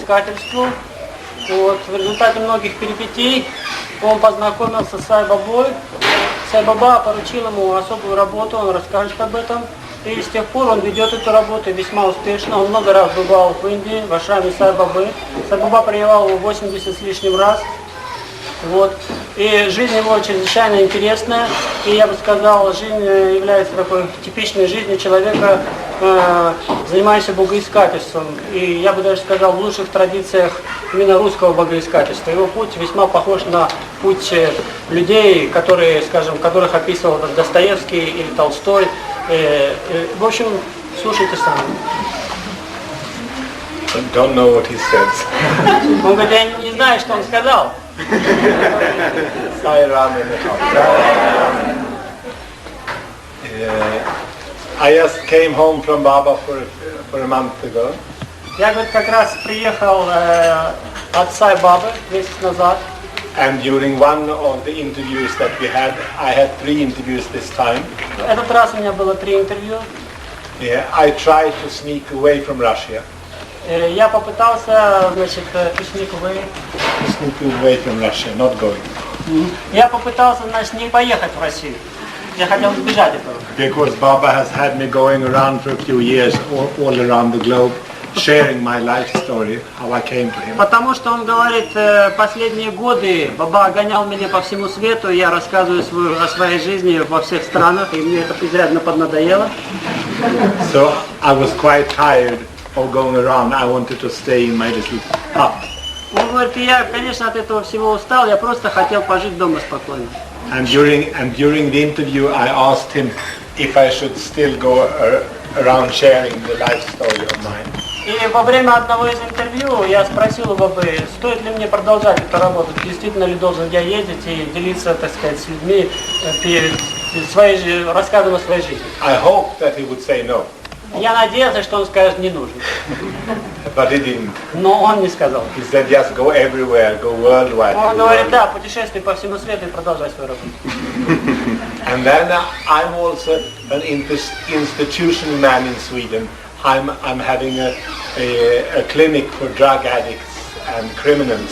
богоискательству. Вот. В результате многих перипетий он познакомился с Сай Бабой. Сай Баба поручил ему особую работу, он расскажет об этом. И с тех пор он ведет эту работу весьма успешно. Он много раз бывал в Индии, в ашраме Сай Бабы. Сай Баба принимал его 80 с лишним раз. Вот. И жизнь его чрезвычайно интересная. И я бы сказал, жизнь является такой типичной жизнью человека, занимающегося богоискательством. И я бы даже сказал, в лучших традициях именно русского богоискательства. Его путь весьма похож на путь людей, которые, скажем, которых описывал Достоевский или Толстой. В общем, слушайте сами. Don't know what he says. Он говорит, я не знаю, что он сказал. I just came home from Baba for a month ago. Я, говорит, как раз приехал от Сай Бабы месяц назад. And during one of the interviews that we had, I had 3 interviews this time. В этот раз у меня было 3 интервью. Yeah, I tried to sneak away from Russia. Я попытался, значит, sneak away. Sneak away from Russia, not going. Я попытался, значит, не поехать в Россию. Я хотел избежать этого. Because Baba has had me going around for a few years all around the globe, sharing my life story, how I came to him. Потому что он говорит, последние годы Баба гонял меня по всему свету, я рассказываю о своей жизни во всех странах, и мне это изрядно поднадоело. So I was quite tired of going around. I wanted to stay in my little hut. Он говорит, я, конечно, от этого всего устал, я просто хотел пожить дома спокойно. And during the interview, I asked him if I should still go around sharing the life story of mine. И во время одного из интервью я спросил у Бабы, стоит ли мне продолжать эту работу, действительно ли должен я ездить и делиться, так сказать, с людьми рассказом о своей жизни. I hoped that he would say no. Я надеялся, что он скажет, не нужно. But he didn't. Но он не сказал. He said just go everywhere, go worldwide. Он говорит, да, путешествуй по всему свету и продолжай свою работу. And then I'm also an institutional man in Sweden. I'm having a clinic for drug addicts and criminals.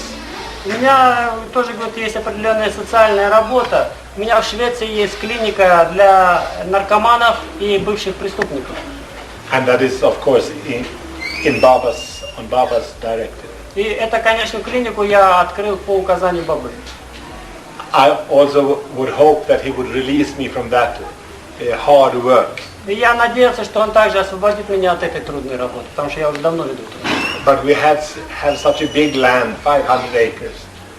У меня тоже, говорит, есть определенная социальная работа. У меня в Швеции есть клиника для наркоманов и бывших преступников. And that is, of course, on Baba's directive. И это, конечно, клинику я открыл по указанию Бабы. I also would hope that he would release me from that hard work. И я надеялся, что он также освободит меня от этой трудной работы, потому что я уже давно веду это. But we have such a big land, 500 acres.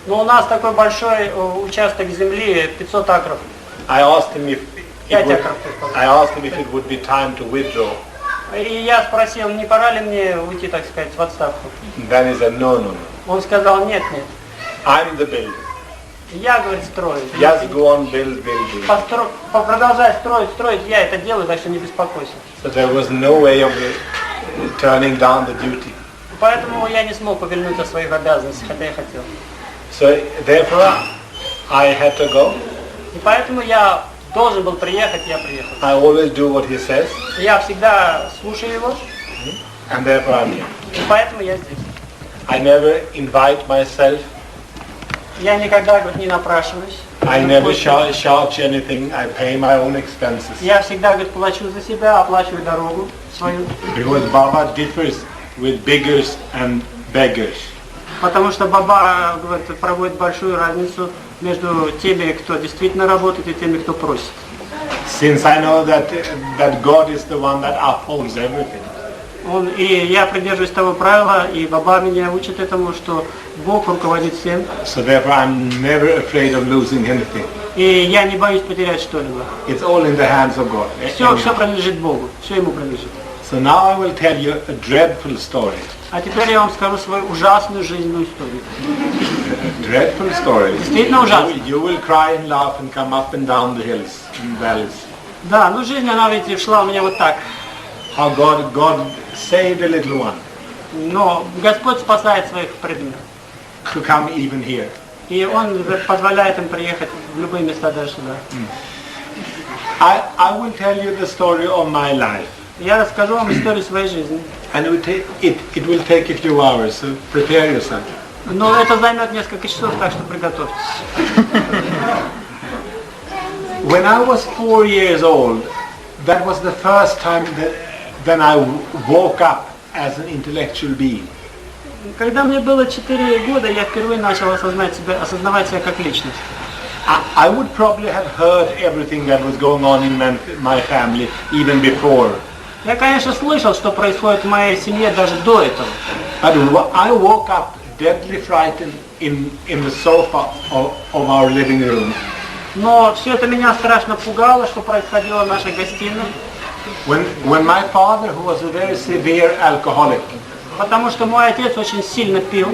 Но у нас такой большой участок земли, 500 акров. I asked him if it would be time to withdraw. И я спросил, не пора ли мне уйти, так сказать, в отставку. Then he said, no. Он сказал, нет. I'm the builder. Я, говорит, строю. Just go on, build. Продолжай строить, я это делаю, так что не беспокойся. So there was no way of turning down the duty. Поэтому я не смог повельнуть о своих обязанностях, хотя я хотел. So therefore I had to go. И поэтому я должен был приехать, я приехал. I always do what he says. Я всегда слушаю его. And therefore I'm here. И поэтому я здесь. I never invite myself. Я никогда, говорит, не напрашиваюсь. I never charge anything. I pay my own expenses. Я всегда, говорит, плачу за себя, оплачиваю дорогу свою. Because Baba differs with beggars and beggars. Потому что Баба, говорит, проводит большую разницу между теми, кто действительно работает, и теми, кто просит. Since I know that God is the one that upholds everything. И я придерживаюсь того правила, и Баба меня учит этому, что Бог руководит всем. So therefore I'm never afraid of losing anything. И я не боюсь потерять что-либо. It's all in the hands of God. Все принадлежит Богу, все Ему принадлежит. So now I will tell you a dreadful story. А теперь я вам скажу свою ужасную жизненную историю. A dreadful story. Действительно ужасная. You will cry and laugh and come up and down the hills and valleys. Да, ну жизнь, она, видите, шла у меня вот так. How God saved a little one. Но Господь спасает своих преданных. To come even here. И Он позволяет им приехать в любые места даже сюда. I will tell you the story of my life. Я расскажу вам историю своей жизни. And it will take a few hours, so prepare yourself. Но это займет несколько часов, так что приготовьтесь. When I was 4 years old, that was the first time that I woke up as an intellectual being. Когда мне было 4 года, я впервые начал осознавать себя как личность. I would probably have heard everything that was going on in my family even before. Я, конечно, слышал, что происходит в моей семье даже до этого. But I woke up deadly frightened in the sofa of our living room. Но все это меня страшно пугало, что происходило в нашей гостиной. When my father, who was a very severe alcoholic, Потому что мой отец очень сильно пил.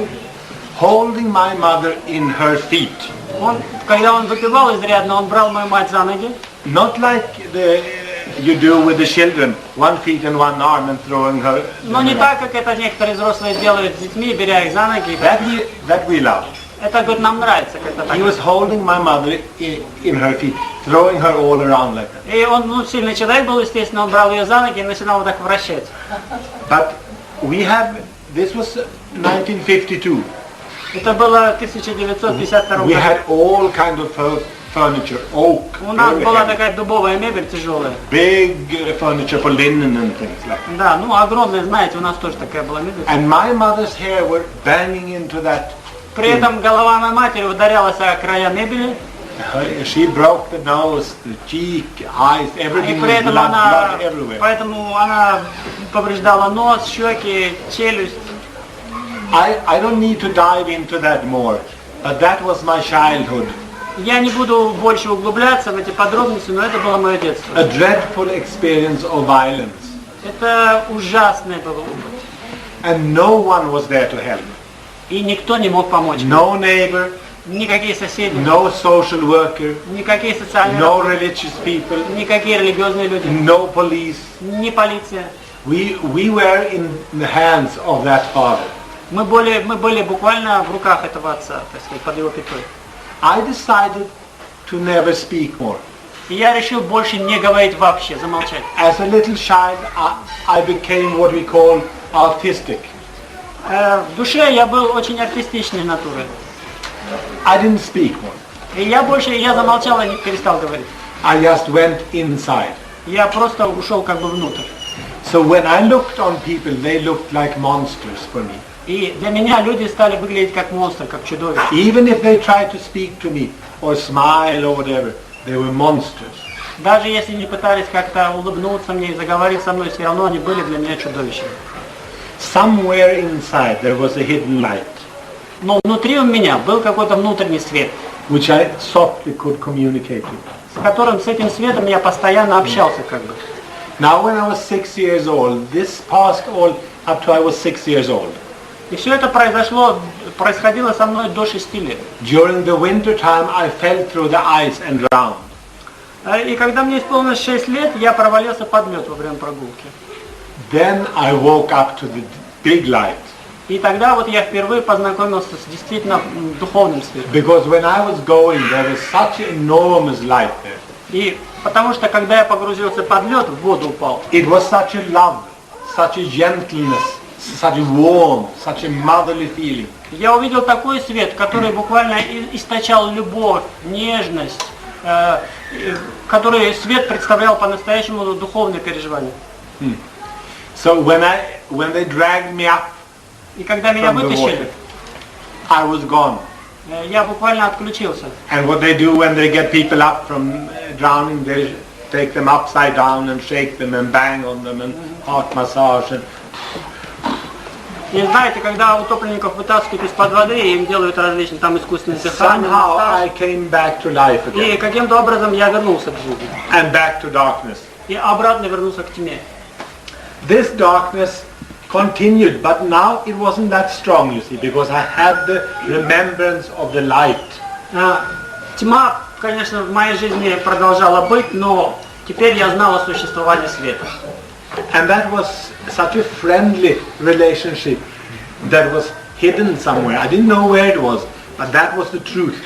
holding my mother in her feet, Когда он выпивал изрядно, он брал мою мать за ноги. not like you do with the children, one feet and one arm and throwing her. Но не так, как это некоторые взрослые делают с детьми, беря их за ноги. That we love. Это, говорит, нам нравится, как это так. He was holding my mother in her feet, throwing her all around like that. И он, сильный человек был, естественно, он брал ее за ноги и начинал вот так вращать. But this was 1952. Это было 1952 We году. had all kind of furniture, oak, У нас very была heavy, такая дубовая мебель тяжелая. big furniture for linen and things like that. Да, огромная, знаете, у нас тоже такая была мебель. And my mother's hair were banging into that. При этом голова моей матери ударялась о края мебели. She broke the nose, the cheek, eyes, И everything при was этом blood everywhere. поэтому она повреждала нос, щеки, челюсть. I don't need to dive into that more, but that was my childhood. Я не буду больше углубляться в эти подробности, но это было мое детство. A dreadful experience of violence. Это ужасный был опыт. And no one was there to help. И никто не мог помочь. No neighbor, Никакие соседи, no social worker, никакие социальные no работники, religious people, никакие религиозные люди, no police. ни полиция. We were in the hands of that father. Мы были буквально в руках этого отца, так сказать, под его пятой. I decided to never speak more. И я решил больше не говорить вообще, замолчать. As a little child, I became what we call autistic. В душе я был очень артистичной натуры. I didn't speak more. И я замолчал и перестал говорить. I just went inside. Я просто ушел как бы внутрь. So when I looked on people, they looked like monsters for me. И для меня люди стали выглядеть как монстры, как чудовища. Even if they tried to speak to me or smile or whatever, they were monsters. Даже если не пытались как-то улыбнуться мне и заговорить со мной, все равно они были для меня чудовищами. Somewhere inside there was a hidden light, Но внутри у меня был какой-то внутренний свет, which I softly could communicate with. с этим светом я постоянно общался как бы. Now when I was 6 years old, this passed all up to I was 6 years old. И все это происходило со мной до 6 лет. During the winter time, I fell through the ice and drowned. И когда мне исполнилось 6 лет, я провалился под лед во время прогулки. Then I woke up to the big light. И тогда вот я впервые познакомился с действительно духовным светом. Because when I was going, there was such enormous light there. И потому что когда я погрузился под лед, в воду упал. It was such a love, such a gentleness, such a warmth, such a motherly feeling. Я увидел такой свет, который буквально источал любовь, нежность, который свет представлял по-настоящему духовное переживание. So when they dragged me up И когда меня from the вытащили, water, I was gone. я буквально отключился. And what they do when they get people up from drowning, they take them upside down and shake them and bang on them and heart massage. And И знаете, когда утопленников вытаскивают из-под воды, им делают различные там искусственные дыхания, somehow массаж. I came back to life again И каким-то образом я вернулся к жизни. and back to darkness. И обратно вернулся к тьме. This darkness continued, but now it wasn't that strong, you see, because I had the remembrance of the light. Тьма, конечно, в моей жизни продолжала быть, но теперь я знал о существовании света. And that was such a friendly relationship that was hidden somewhere. I didn't know where it was, but that was the truth.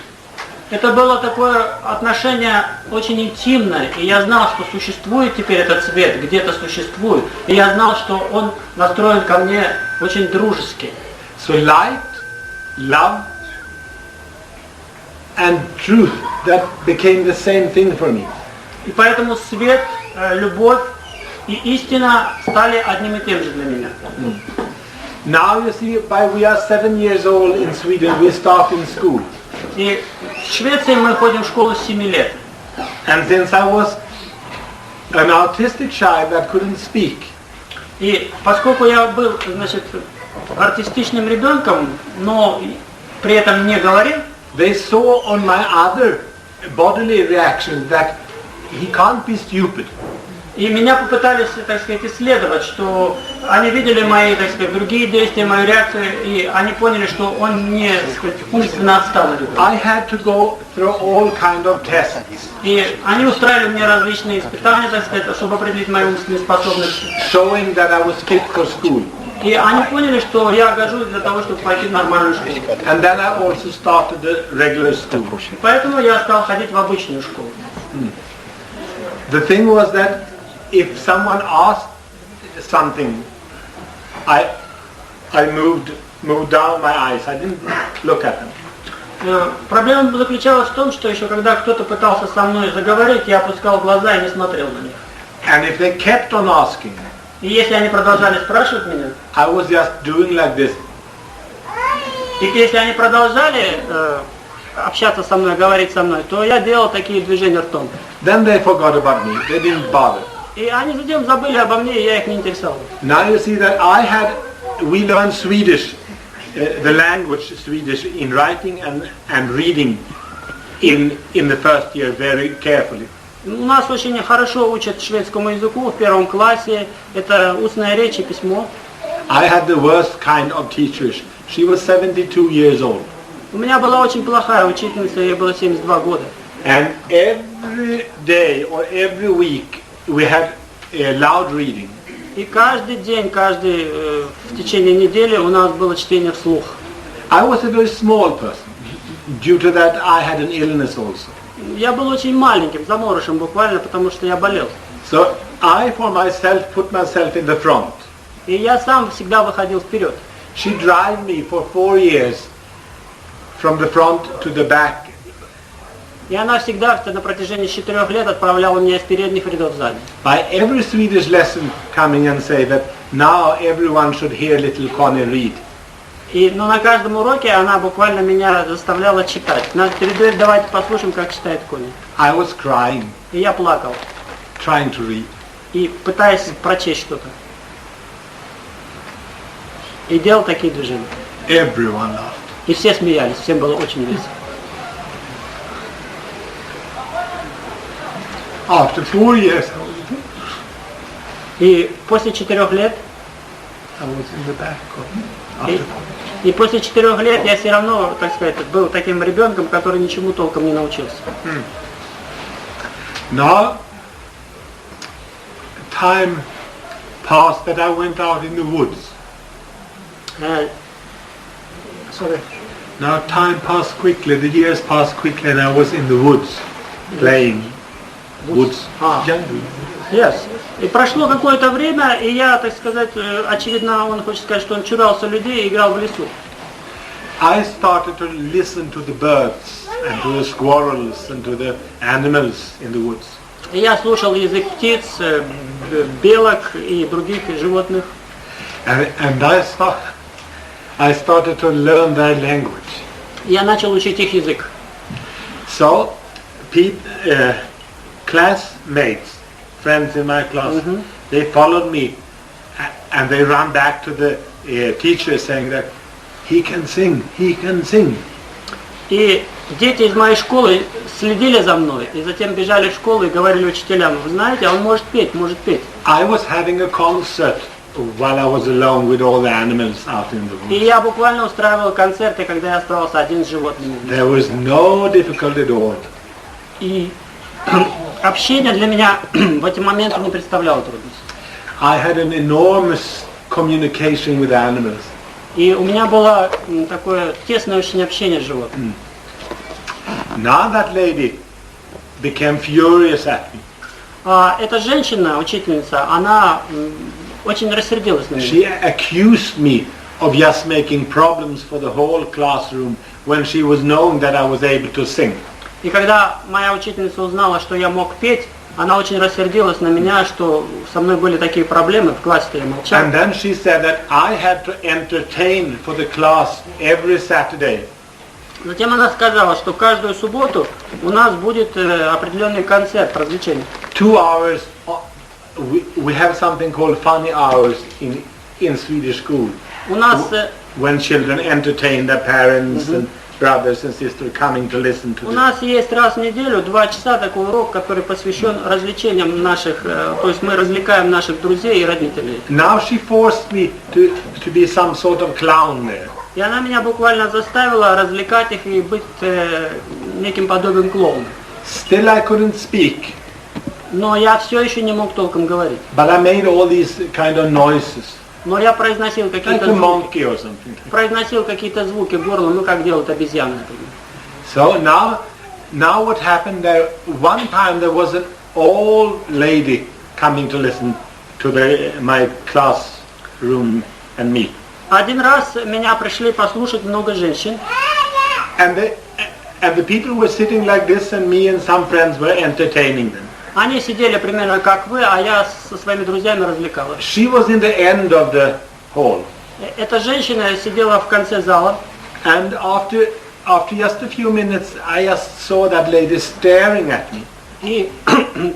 Это было такое отношение очень интимное, и я знал, что существует теперь этот свет, где-то существует, и я знал, что он настроен ко мне очень дружески. So light, love, and truth, that became the same thing for me. И поэтому свет, любовь и истина стали одним и тем же для меня. Now you see, we are 7 years old in Sweden, we start in school. И в Швеции мы ходим в школу с 7 лет. And since I was an autistic child that couldn't speak, И поскольку я был, значит, артистичным ребенком, но при этом не говорил, they saw on my other bodily reactions that he can't be stupid. и меня попытались, так сказать, исследовать, что они видели мои, так сказать, другие действия, мою реакцию, и они поняли, что он не, так сказать, умственно отсталый ребенок. I had to go through all kind of tests. И они устраивали мне различные испытания, так сказать, чтобы определить мои умственные способности. Showing that I was fit for school. И они поняли, что я гожусь для того, чтобы пойти в нормальную школу. And then I also started the regular school. Поэтому я стал ходить в обычную школу. The thing was that if someone asked something, I moved down my eyes. I didn't look at them. Проблема заключалась в том, что еще когда кто-то пытался со мной заговорить, я опускал глаза и не смотрел на них. And if they kept on asking, И если они продолжали спрашивать меня, I was just doing like this. и если они продолжали общаться со мной, говорить со мной, то я делал такие движения ртом. Then they forgot about me. They didn't bother. И они затем забыли обо мне, и я их не интересовал. Now you see that we learned Swedish, the language Swedish in writing and reading in the first year very carefully. У нас очень хорошо учат шведскому языку в первом классе. Это устная речь и письмо. I had the worst kind of teachers. She was 72 years old. У меня была очень плохая учительница, ей было 72 года. And every day or every week we had a loud reading. И каждый день, в течение недели у нас было чтение вслух. I was a very small person. Due to that I had an illness also. Я был очень маленьким, заморышем буквально, потому что я болел. So I for myself put myself in the front. И я сам всегда выходил вперед. She drove me for 4 years from the front to the back. И она всегда на протяжении 4 лет отправляла меня из передних рядов сзади. By every Swedish lesson coming and say that now everyone should hear little Conny read. Но на каждом уроке она буквально меня заставляла читать. Теперь давайте послушаем, как читает Конни. I was crying, И я плакал, trying to read. и пытаясь прочесть что-то. И делал такие движения. Everyone laughed. И все смеялись, всем было очень весело. After 4 years, И после 4 лет, I was in the back. и после 4 лет я все равно, так сказать, был таким ребенком, который ничему толком не научился. Now, time passed that I went out in the woods. Sorry. Now time passed quickly, the years passed quickly and I was in the woods, playing. Woods. Jungle. Yes. И прошло какое-то время, и я, так сказать, очевидно, он хочет сказать, что он чурался людей и играл в лесу. I started to listen to the birds and to the squirrels and to the animals in the woods. И я слушал язык птиц, белок и других животных. And I started to learn their language. Я начал учить их язык. So, classmates, friends in my class, they followed me and they ran back to the teacher saying that he can sing. И дети из моей школы следили за мной, и затем бежали в школу и говорили учителям: вы знаете, он может петь. I was having a concert while I was alone with all the animals out in the И woods. я буквально устраивал концерты, когда я оставался один с животными. There was no difficulty at all. И общение для меня в эти моменты не представляло трудности. I had an enormous communication with animals. И у меня было такое тесное очень общение с животными. Now that lady became furious at me. Эта женщина, учительница, она очень рассердилась на меня. She accused me of just making problems for the whole classroom when she was knowing that I was able to sing. И когда моя учительница узнала, что я мог петь, она очень рассердилась на меня, что со мной были такие проблемы, в классе-то я молчал. And then she said that I had to entertain for the class every Saturday. Затем она сказала, что каждую субботу у нас будет определенный концерт развлечений. 2 hours, we have something called funny hours in Swedish school. У нас When children entertain their parents and brothers and sisters coming to listen to У them. нас есть раз в неделю 2 часа такой урок, который посвящен развлечениям наших, то есть мы развлекаем наших друзей и родителей. Now she forced me to be some sort of clown there. И она меня буквально заставила развлекать их и быть неким подобием клоуна. Still I couldn't speak, Но я все еще не мог толком говорить. but I made all these kind of noises, Но я произносил like какие-то a звуки. monkey or something. Произносил какие-то звуки горлом, ну как делают обезьяны. So now what happened there, one time there was an old lady coming to listen to my classroom and me. Один раз меня пришли послушать много женщин, And the people were sitting like this and me and some friends were entertaining them. они сидели примерно как вы, а я со своими друзьями развлекала. She was in the end of the hall. Эта женщина сидела в конце зала, And after just a few minutes I just saw that lady staring at me. и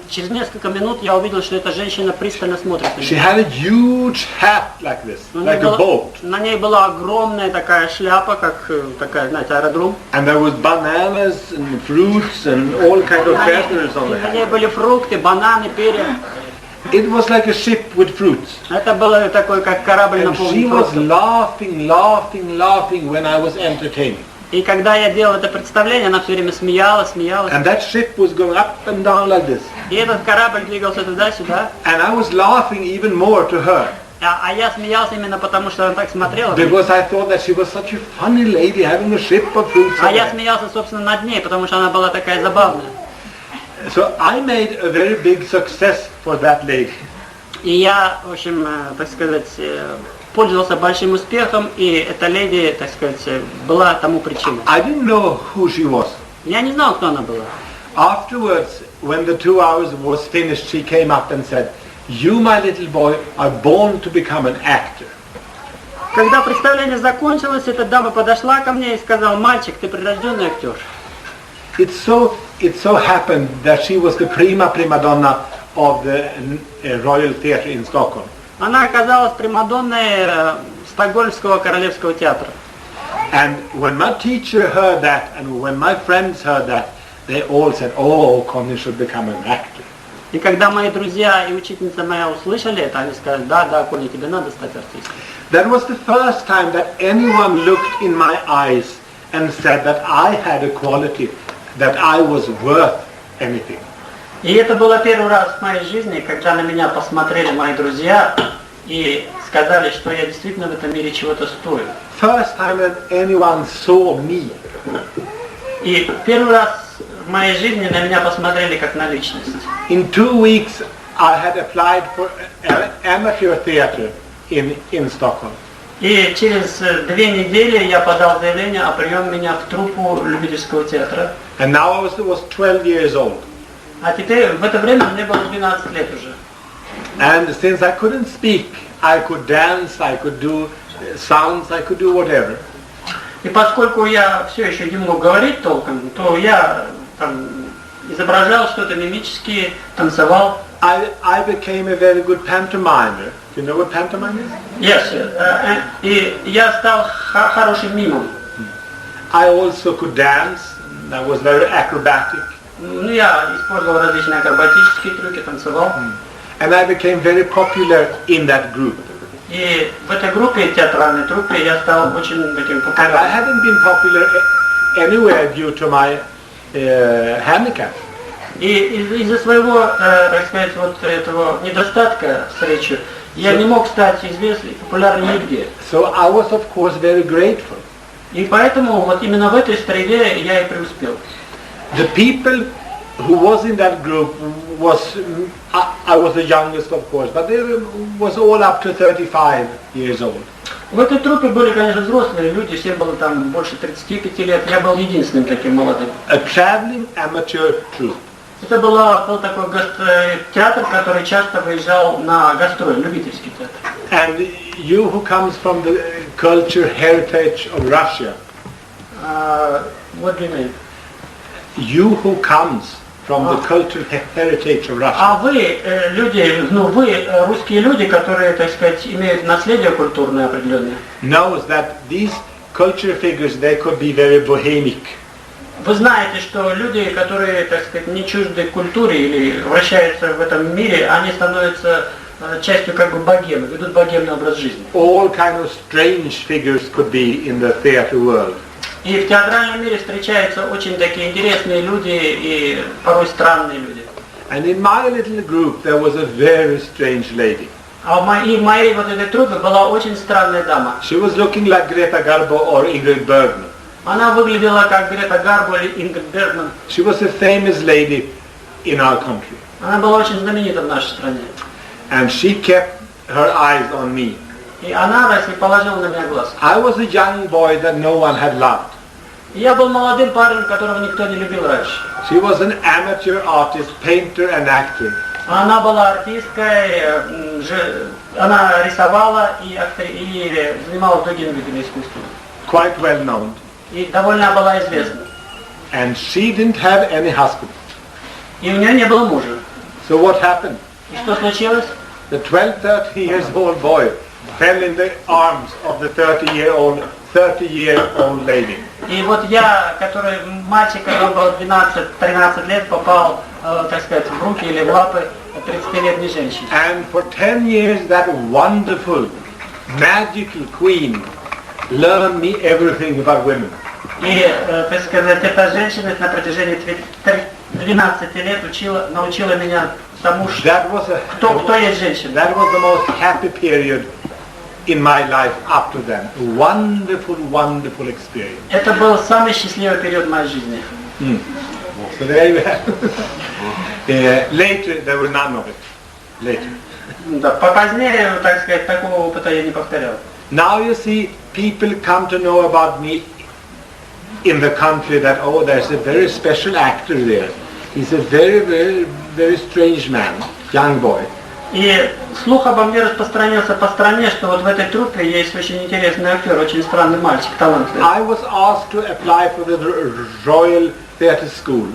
через несколько минут я увидел, что эта женщина пристально смотрит на She меня. had a huge hat like this, like a boat. На ней была огромная такая шляпа, как такая, знаете, аэродром. And there was bananas and fruits and all kind of feathers on the На ней hat. были фрукты, бананы, перья. It was like a ship with fruits. Это было такой, как корабль And she наполненный was фруктами. laughing when I was entertaining. И когда я делал это представление, она все время смеялась. And that ship was going up and down like this. И этот корабль двигался туда-сюда. And I was laughing even more to her. А я смеялся именно потому, что она так смотрела. Because I thought that she was such a funny lady having a ship of fruits. А я смеялся, собственно, над ней, потому что она была такая забавная. So I made a very big success for that lady. И я, в общем, так сказать, пользовался большим успехом, и эта леди, так сказать, была тому причиной. I didn't know who she was. Я не знал, кто она была. Afterwards, when the 2 hours was finished, she came up and said, "You, my little boy, are born to become an actor." Когда представление закончилось, эта дама подошла ко мне и сказала: «Мальчик, ты прирожденный актер». It so happened that she was the prima donna of the Royal Theatre in Stockholm. Она оказалась примадонной Стокгольмского королевского театра. And when my teacher heard that, and when my friends heard that, they all said, "Oh, Conny should become an actor." И когда мои друзья и учительница моя услышали это, они сказали: да, Конни, тебе надо стать артистом. That was the first time that anyone looked in my eyes and said that I had a quality, that I was worth anything. И это было первый раз в моей жизни, когда на меня посмотрели мои друзья и сказали, что я действительно в этом мире чего-то стою. First time that anyone saw me. И первый раз в моей жизни на меня посмотрели как на личность. In 2 weeks, I had applied for amateur theatre in Stockholm. И через 2 недели я подал заявление о приеме меня в труппу любительского театра. And now I was 12 years old. А теперь в это время мне было 12 лет уже. And since I couldn't speak, I could dance, I could do sounds, I could do whatever. И поскольку я все еще не мог говорить толком, то я там изображал что-то мимически, танцевал. I became a very good pantomimer. Do you know what pantomime is? Yes. И я стал хорошим мимом. I also could dance. I was very acrobatic. Ну, я использовал различные акробатические трюки, танцевал. And I became very popular in that group. И в этой группе, театральной труппе, я стал очень таким And I популярным. haven't been popular anywhere due to my handicap. И из-за своего, так сказать, вот этого недостатка встречи, я не мог стать известным и популярным нигде. So I was of course very grateful. И поэтому вот именно в этой среде я и преуспел. The people who was in that group was, I was the youngest of course, but they was all up to 35 years old. В этой труппе были, конечно, взрослые люди, всем было там больше 35 лет, я был единственным таким молодым. A traveling amateur troupe. Это был такой театр, который часто выезжал на гастроли, любительский театр. And you who comes from the culture heritage of Russia. What do you mean? You who comes from the cultural heritage of Russia. А вы, люди, вы русские люди, которые, так сказать, имеют наследие культурное определенное. Knows that these cultural figures, they could be very bohemic. Вы знаете, что люди, которые, так сказать, не чужды культуре или вращаются в этом мире, они становятся частью как бы богемы, ведут богемный образ жизни. All kind of strange figures could be in the theater world. И в театральном мире встречаются очень такие интересные люди и порой странные люди. And in my little group there was a very strange lady. А в моей вот этой труппе была очень странная дама. She was looking like Greta Garbo or Ingrid Bergman. Она выглядела как Грета Гарбо или Ингрид Бергман. She was a famous lady in our country. Она была очень знаменита в нашей стране. And she kept her eyes on me. И она положила на меня глаз. I was a young boy that no one had loved. Я был молодым парнем, которого никто не любил раньше. She was an amateur artist, painter and actor. Она была артисткой, она рисовала и занималась другими видами искусства. Quite well known. И довольно была известна. And she didn't have any husband. И у нее не было мужа. So what happened? И что случилось? The 12-13 years old boy fell in the arms of the 30-year-old lady. И вот я, мальчик, который был 12-13 лет, попал, так сказать, в руки или в лапы 30-летней женщины. And for 10 years that wonderful, magical queen learned me everything about women. И, так сказать, эта женщина на протяжении 12 лет научила меня тому, кто есть женщина. That was the most happy period in my life up to then. A wonderful, wonderful experience. Это был самый счастливый период моей жизни. So there you have. Later there was none of it. Later. Да, попозднее, так сказать, такого опыта я не повторял. Now you see, people come to know about me in the country that, oh, there's a very special actor there. He's a very, very, very strange man, young boy. И слух обо мне распространился по стране, что вот в этой труппе есть очень интересный актер, очень странный мальчик, талантливый. I was asked to apply for the Royal Theatre School.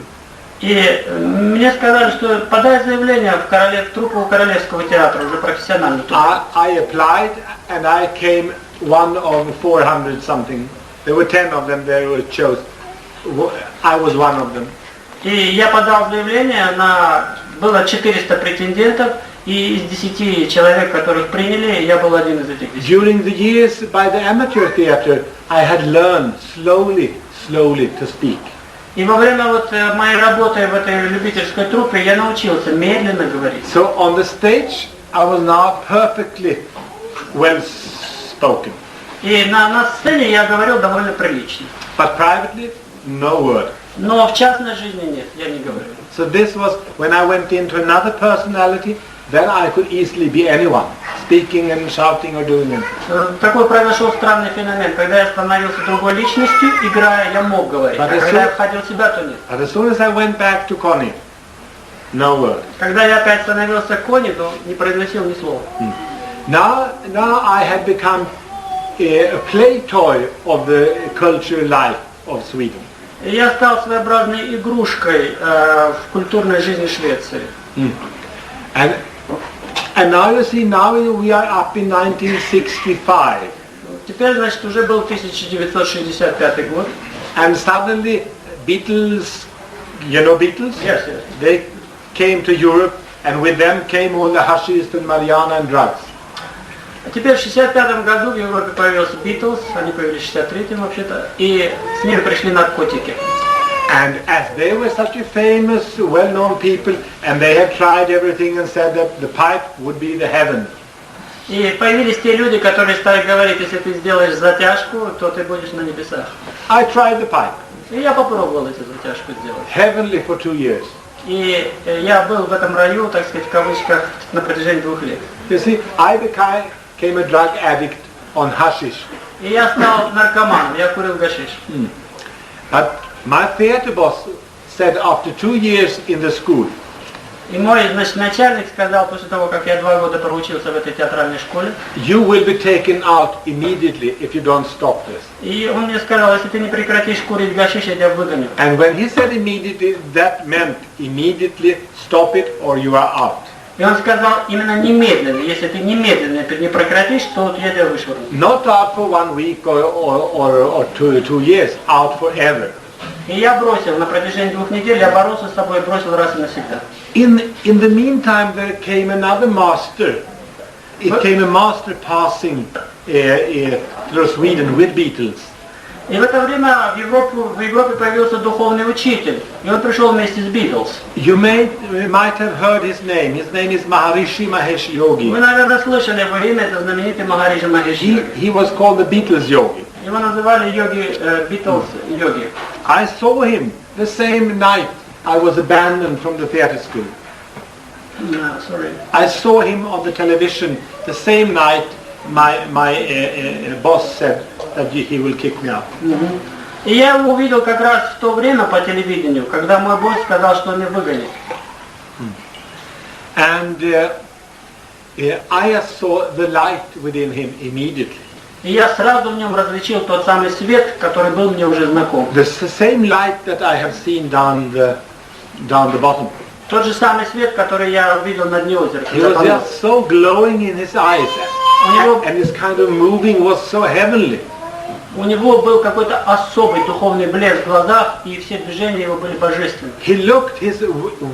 И мне сказали, что подай заявление в труппу Королевского театра, уже профессиональную труппу. I applied and I came one of 400 something. There were 10 of them that were chosen. I was one of them. И я подал заявление, было 400 претендентов, и из 10 человек, которых приняли, я был один из этих 10. During the years by the amateur theatre, I had learned slowly to speak. И во время моей работы в этой любительской труппе я научился медленно говорить. So on the stage, I was now perfectly well spoken. И на сцене я говорил довольно прилично. But privately, no word. Но в частной жизни нет, я не говорю. So this was when I went into another personality, then I could easily be anyone, speaking and shouting or doing anything. Такой произошел странный феномен. Когда я становился другой личностью, играя, я мог говорить. А когда я входил в себя, то нет. But as soon as I went back to Connie, no word. Когда я опять становился Конни, то не произносил ни слова. Now I had become a play toy of the cultural life of Sweden. Я стал своеобразной игрушкой в культурной жизни Швеции. And now you see, now we are up in 1965. Теперь, значит, уже был 1965 год. And suddenly Beatles, you know Beatles? Yes, yes. They came to Europe, and with them came all the hashish and marijuana and drugs. А теперь в 65 году в Европе появился Beatles, они появились в 63-м вообще-то, и с ними пришли наркотики. And as they were such a famous, well-known people, and they had tried everything and said that the pipe would be the heaven. И появились те люди, которые стали говорить, если ты сделаешь затяжку, то ты будешь на небесах. I tried the pipe. И я попробовал эту затяжку сделать. Heavenly for 2 years. И я был в этом раю, так сказать, в кавычках, на протяжении 2 лет. You see, I became a drug addict on hashish. И я стал наркоманом, я курил гашиш. But my theater boss said after 2 years in the school, И мой, значит, начальник сказал, после того, как я 2 года проучился в этой театральной школе, you will be taken out immediately if you don't stop this. и он мне сказал, если ты не прекратишь курить гашиш, я тебя выгоню. And when he said immediately, that meant immediately stop it or you are out. И он сказал именно немедленно, если ты немедленно не прекратишь, то я тебя вышвырну. Not out for 1 week or 2 years, out forever. И я бросил, на протяжении 2 недель, я боролся с собой и бросил раз и навсегда. In the meantime, there came another master. It came a master passing through Sweden with Beatles. И в это время в Европе появился духовный учитель, и он пришел вместе с Beatles. You might have heard his name. His name is Maharishi Mahesh Yogi. Вы, наверное, слышали его имя, это знаменитый Махариши Махеш Йоги. He was called the Beatles Yogi. Его называли йоги, Beatles йоги. I saw him the same night I was abandoned from the theater school. I saw him on the television the same night my boss said that he will kick me out. И я его увидел как раз в то время по телевидению, когда мой босс сказал, что он меня выгонит. And I saw the light within him immediately. И я сразу в нем различил тот самый свет, который был мне уже знаком. The same light that I have seen down the bottom. Тот же самый свет, который я увидел на дне озера. He was just so glowing in his eyes, and his kind of moving was so heavenly. У него был какой-то особый духовный блеск в глазах, и все движения его были божественны. He looked his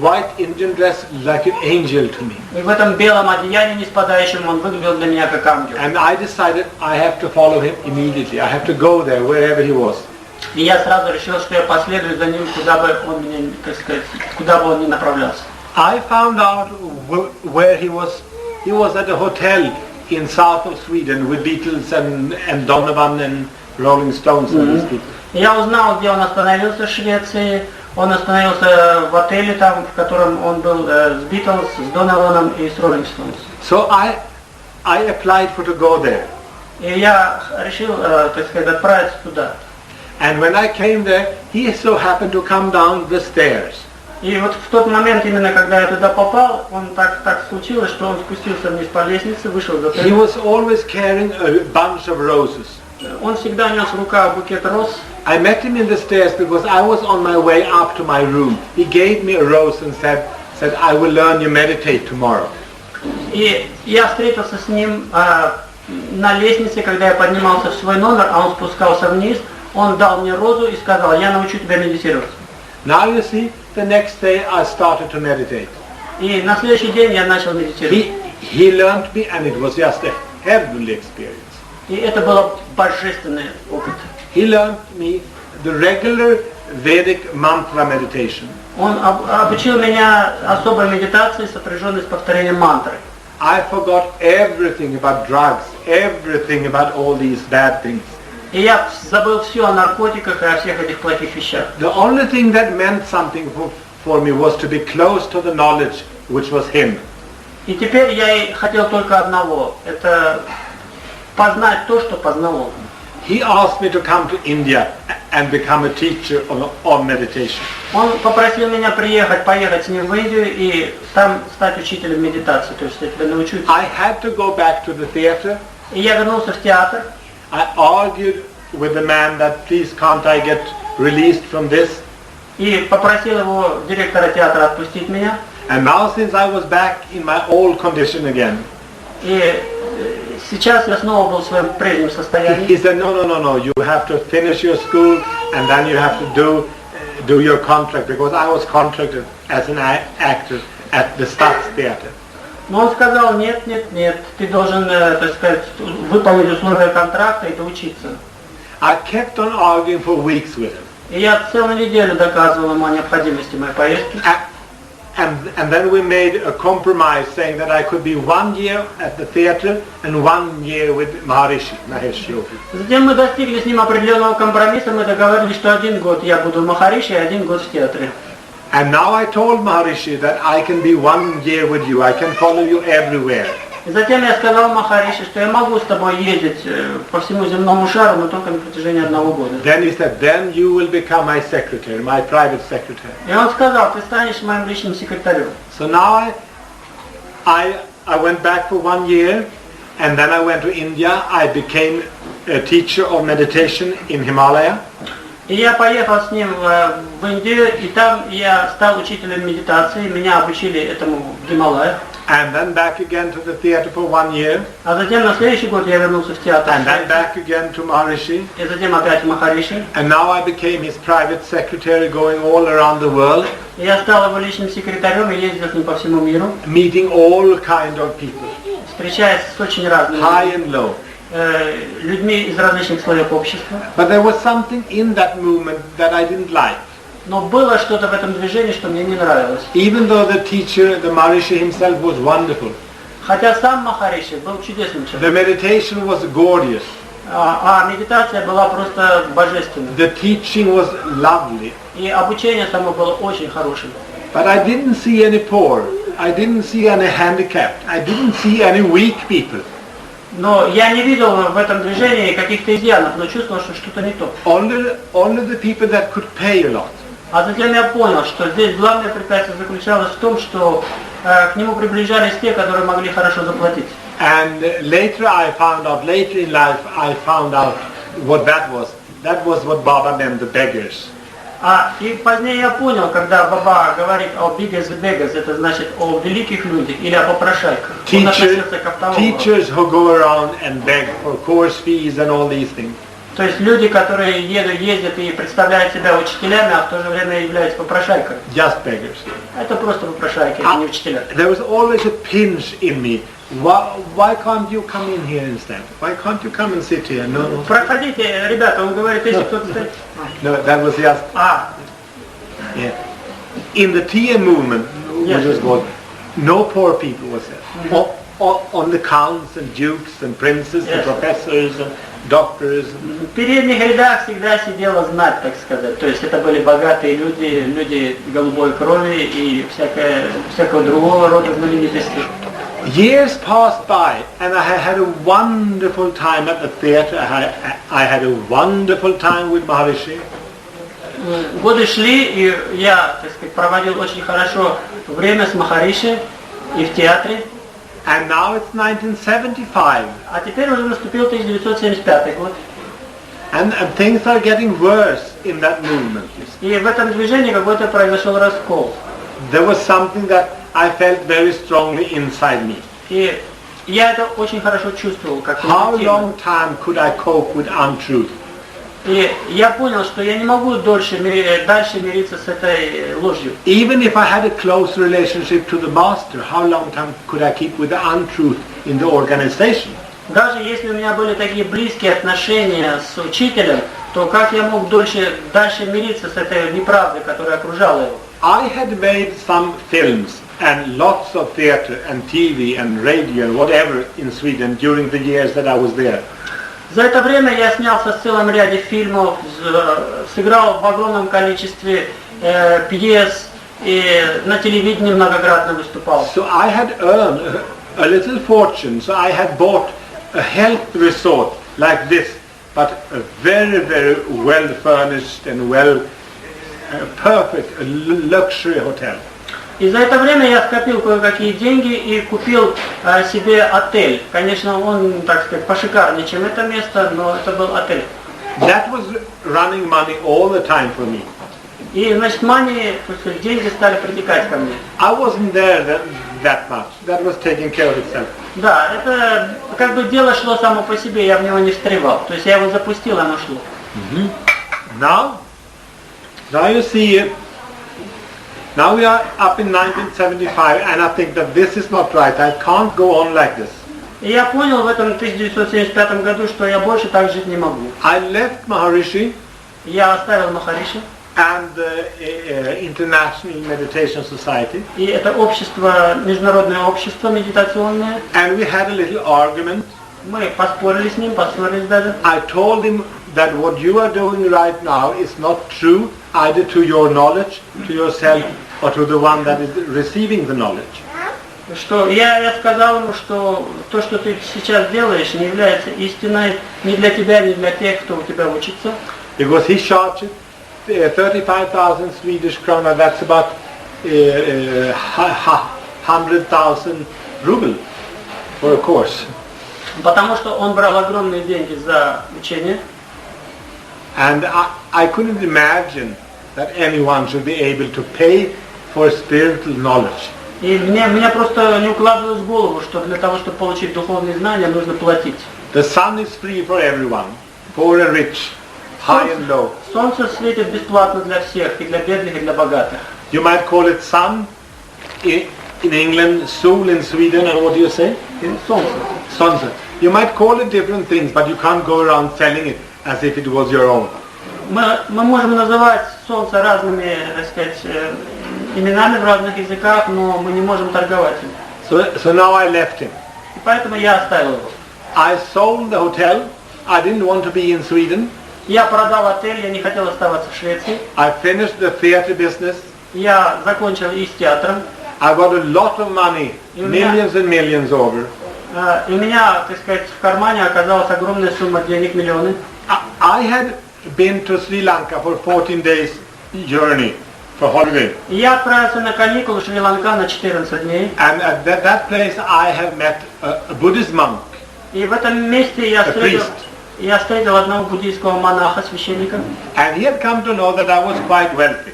white Indian dress like an angel to me. И в этом белом одеянии неспадающем он выглядел для меня как ангел. And I decided I have to follow him immediately. I have to go there wherever he was. И я сразу решил, что я последую за ним, куда бы он меня, так сказать, куда бы он ни направлялся. I found out where he was. He was at a hotel in south of Sweden with Beatles and Donovan and Rolling Stones and these people. Я узнал, где он остановился в Швеции. Он остановился в отеле, там, в котором он был с Beatles, с Донованом и с Rolling Stones. So I applied to go there. И я решил, так сказать, отправиться туда. And when I came there, he so happened to come down the stairs. И вот в тот момент, именно когда я туда попал, он так случилось, что он спустился вниз по лестнице, вышел за He was always carrying a bunch of roses. Он всегда нес в руках букет роз. I met him in the stairs because I was on my way up to my room. He gave me a rose and said, I will learn you meditate tomorrow. И я встретился с ним на лестнице, когда я поднимался в свой номер, а он спускался вниз. Он дал мне розу и сказал, я научу тебя медитировать. Now you see, the next day I started to meditate. И на следующий день я начал медитировать. He learned me, and it was just a heavenly experience. И это был божественный опыт. He learned me the regular Vedic mantra meditation. Он обучил меня особой медитации, сопряженной с повторением мантры. I forgot everything about drugs, everything about all these bad things. И я забыл все о наркотиках и о всех этих плохих вещах. The only thing that meant something for me was to be close to the knowledge which was him. И теперь я хотел только одного, это познать то, что познал он. He asked me to come to India and become a teacher of meditation. Он попросил меня поехать с ним в Индию и там стать учителем медитации, то есть я тебя научу. I had to go back to the theater. И я вернулся в театр. I argued with the man that please can't I get released from this? И попросил его, директора театра, отпустить меня. And now since I was back in my old condition again. И сейчас я снова был в своем прежнем состоянии. He said, no, you have to finish your school and then you have to do your contract, because I was contracted as an actor at the Stadstheater. Но он сказал, нет, ты должен, так сказать, выполнить условия контракта и доучиться. I kept on arguing for weeks with him. И я целую неделю доказывал ему о необходимости моей поездки. And then we made a compromise saying that I could be 1 year at the theater and 1 year with Mahesh Yogi. Затем мы достигли с ним определенного компромисса, мы договорились, что 1 год я буду в Махариши, 1 год в театре. And now I told Maharishi that I can be 1 year with you, I can follow you everywhere. И затем я сказал Махариши, что я могу с тобой ездить по всему земному шару, но только на протяжении 1 года. Then he said, then you will become my secretary, my private secretary. И он сказал, ты станешь моим личным секретарем. So now I went back for 1 year, and then I went to India. I became a teacher of meditation in Himalaya. И я поехал с ним в Индию, и там я стал учителем медитации, меня обучили этому в Гималаях. And then back again to the theater for 1 year. А затем на следующий год я вернулся в театр. And then back again to Maharishi. И затем опять в Махариши. And now I became his private secretary, going all around the world. И я стал его личным секретарем и ездил с ним по всему миру. Meeting all kind of people. Встречаясь с очень разными high and low. Людьми из различных слоев общества. But there was something in that movement that I didn't like. Но было что-то в этом движении, что мне не нравилось. Even though the teacher, the Maharishi himself, was wonderful. Хотя сам Махариши был чудесным The человеком. meditation was gorgeous. А медитация была просто божественной. The teaching was lovely. И обучение само было очень хорошим. But I didn't see any poor. I didn't see any handicapped. I didn't see any weak people. Но я не видел в этом движении каких-то изъянов, но чувствовал, что что-то не то. Only the people that could pay a lot. А затем я понял, что здесь главное препятствие заключалось в том, что к нему приближались те, которые могли хорошо заплатить. And later in life, I found out what that was. That was what Baba meant, the beggars. И позднее я понял, когда Баба говорит о biggest beggars, это значит о великих людях или о попрошайках. Он относился к автовому. Teachers who go around and beg for course fees and all these things. То есть люди, которые ездят и представляют себя учителями, а в то же время являются попрошайками. Just beggars. Это просто попрошайки, это не учителя. There was always a pinch in me. Why can't you come in here instead? Why can't you come and sit here? No. Проходите, ребята, он говорит, если кто-то стоит. No, that was just. Yeah. In the TM movement, which was called, no poor people was there. On the counts and dukes and princes and professors and doctors. В передних рядах всегда сидела знать, так сказать. То есть это были богатые люди, люди голубой крови и всякого другого рода знаменитости. Years passed by, and I had a wonderful time at the theater. I had a wonderful time with Maharishi. Годы шли, и я, так сказать, проводил очень хорошо время с Махариши и в театре. And now it's 1975. А теперь уже наступил 1975 год. And things are getting worse in that movement. И в этом движении какой-то произошел раскол. There was something that I felt very strongly inside me. И я это очень хорошо чувствовал, как How long time could I cope with untruth? И я понял, что я не могу дальше мириться с этой ложью. Even if I had a close relationship to the master, how long time could I keep with the untruth in the organization? Даже если у меня были такие близкие отношения с учителем, то как я мог дальше мириться с этой неправдой, которая окружала его? I had made some films and lots of theater and TV and radio and whatever in Sweden during the years that I was there. За это время я снялся в целом ряде фильмов, сыграл в огромном количестве пьес и на телевидении многократно выступал. So I had earned a little fortune. So I had bought a health resort like this, but a very, very well furnished and perfect luxury hotel. И за это время я скопил кое-какие деньги и купил себе отель. Конечно, он, так сказать, пошикарнее, чем это место, но это был отель. That was running money all the time for me. И, значит, деньги стали притекать ко мне. I wasn't there that much. That was taking care of itself. Да, это как бы дело шло само по себе, я в него не встревал. То есть я его запустил, оно шло. Now you see, now we are up in 1975, and I think that this is not right. I can't go on like this. И я понял в этом 1975 году, что я больше так жить не могу. I left Maharishi. Я оставил Махариши. and the International Meditation Society. И это общество, международное общество медитационное. And we had a little argument. Мы поспорили с ним, поссорились даже. I told him that what you are doing right now is not true either to your knowledge, to yourself, or to the one that is receiving the knowledge. Что я сказал ему, что то, что ты сейчас делаешь, не является истиной ни для тебя, ни для тех, кто у тебя учится. Because he charged 35,000 Swedish krona, that's about 100,000 ruble for a course. Потому что он брал огромные деньги за учение. And I couldn't imagine that anyone should be able to pay for spiritual knowledge. И мне просто не укладывалось в голову, что для того, чтобы получить духовные знания, нужно платить. The sun is free for everyone, poor and rich, high and low. Солнце светит бесплатно для всех, и для бедных, и для богатых. You might call it sun in England, sol in Sweden, and what do you say? Солнце. Sunset. You might call it different things, but you can't go around selling it as if it was your own. Мы можем называть солнце разными, так сказать, именами в разных языках, но мы не можем торговать им. So now I left him. И поэтому я оставил его. I sold the hotel. I didn't want to be in Sweden. Я продал отель, я не хотел оставаться в Швеции. I finished the theater business. Я закончил и с театром. I got a lot of money, millions and millions over. И у меня, так сказать, в кармане оказалась огромная сумма денег, миллионы. I had been to Sri Lanka for 14 days journey for holiday. И я отправился на каникулы в Шри-Ланка на 14 дней. And at that place I have met a Buddhist monk. И в этом месте я встретил одного буддийского монаха, священника. And he had come to know that I was quite wealthy.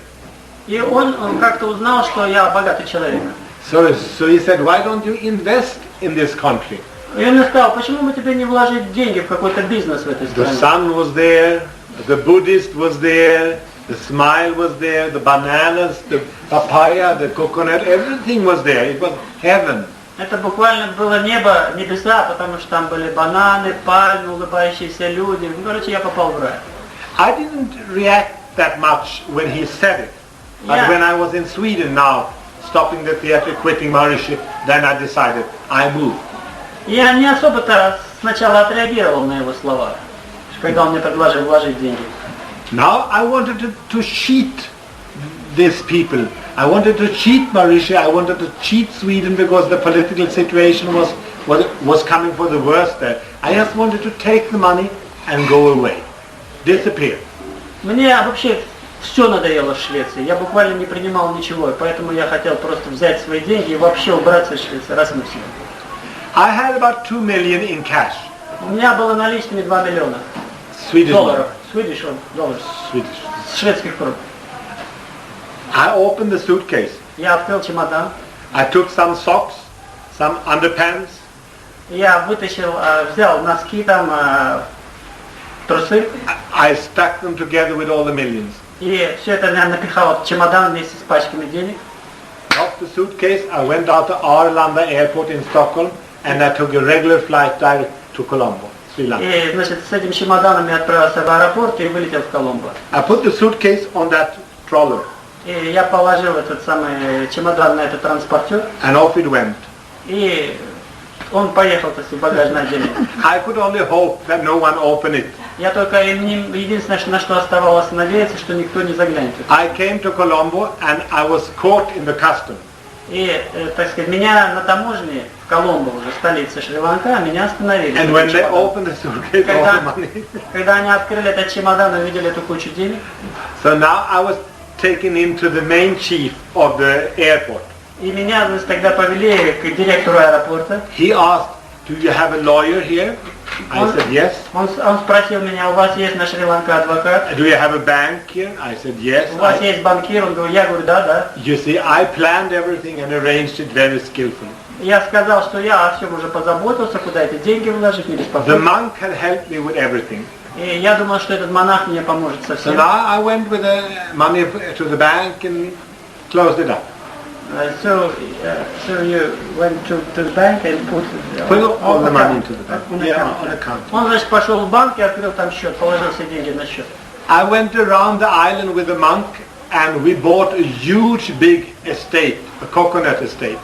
И он как-то узнал, что я богатый человек. So he said, why don't you invest in this country? И он мне сказал, почему бы тебе не вложить деньги в какой-то бизнес в этой The стране? sun was there, the Buddhist was there, the smile was there, the bananas, the papaya, the coconut, everything was there. It was heaven. Это буквально было небо, небеса, потому что там были бананы, пальмы, улыбающиеся люди. Ну, короче, я попал в рай. I didn't react that much when he said it. But when I was in Sweden now, stopping the theater, quitting Mauritius, then I decided I moved. Я не особо-то сначала отреагировал на его слова, когда он мне предложил вложить деньги. Now I wanted to cheat these people. I wanted to cheat Mauritius. I wanted to cheat Sweden because the political situation was coming for the worst there. I just wanted to take the money and go away, disappear. Мне вообще все надоело в Швеции. Я буквально не принимал ничего, и поэтому я хотел просто взять свои деньги и вообще убраться из Швеции раз и навсегда. I had about 2 million in cash. У меня было наличными 2 миллиона долларов. Swedish dollars. Шведских крон. I opened the suitcase. Я открыл чемодан. I took some socks, some underpants. Я взял носки, там, трусы. I stuck them together with all the millions. И все это я напихал в чемодан вместе с пачками денег. Off the suitcase, I went out to Arlanda airport in Stockholm and I took a regular flight direct to Colombo, Sri Lanka. И, значит, с этим чемоданом я отправился в аэропорт и вылетел в Коломбо. I put the suitcase on that trawler. И я положил этот самый чемодан на этот транспортер. And off it went. И он поехал, так сказать, в багажное отделение. I could only hope that no one opened it. Я только единственное, на что оставалось надеяться, что никто не заглянет. I came to Colombo and I was caught in the custom. И, так сказать, меня на таможне в Коломбо, уже столице Шри-Ланка, меня остановили. And when they opened the suitcase, all the money. Когда они открыли этот чемодан и увидели эту кучу денег. So now I was taken into the main chief of the airport. И меня, значит, тогда повели к директору аэропорта. He asked, "Do you have a lawyer here?" I said, "Yes." Он спросил меня, у вас есть на Шри-Ланка адвокат? "Do you have a bank here?" I said, "Yes." У вас есть банкир? Я говорю, да. You see, I planned everything and arranged it very skillfully. Я сказал, что я о всем уже позаботился, куда эти деньги вложить, не The беспокойтесь. monk had helped me with everything. И я думал, что этот монах мне поможет со So всем. now I went with the money to the bank and closed it up. So you went to the bank and put all the money into the bank. On Yeah, account. on account. Он, значит, пошел в банк и открыл там счет, положил все деньги на счет. I went around the island with a monk and we bought a huge big estate, a coconut estate.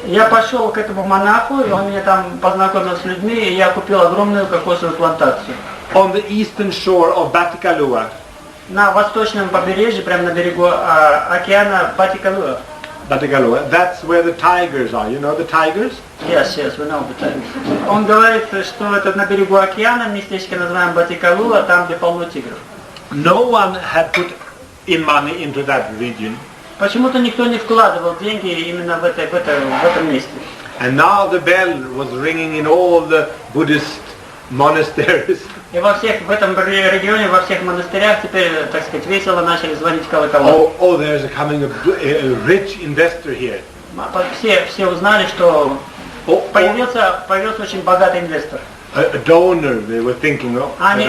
Я пошел к этому монаху, и он меня там познакомил с людьми, и я купил огромную кокосовую плантацию. On the eastern shore of Batticaloa. На восточном побережье, прямо на берегу океана Батикалуа. Batticaloa. That's where the tigers are. You know the tigers? Yes, we know the tigers. Он говорит, что это на берегу океана, местечко называем Батикалуа, там, где полно тигров. No one had put in money into that region. Почему-то никто не вкладывал деньги именно в этом месте. And now the bell was ringing in all the Buddhist monasteries. И в этом регионе, во всех монастырях теперь, так сказать, весело начали звонить колокола. Oh, there's coming a rich investor here. Все узнали, что появился очень богатый инвестор. A donor, they were thinking of. Они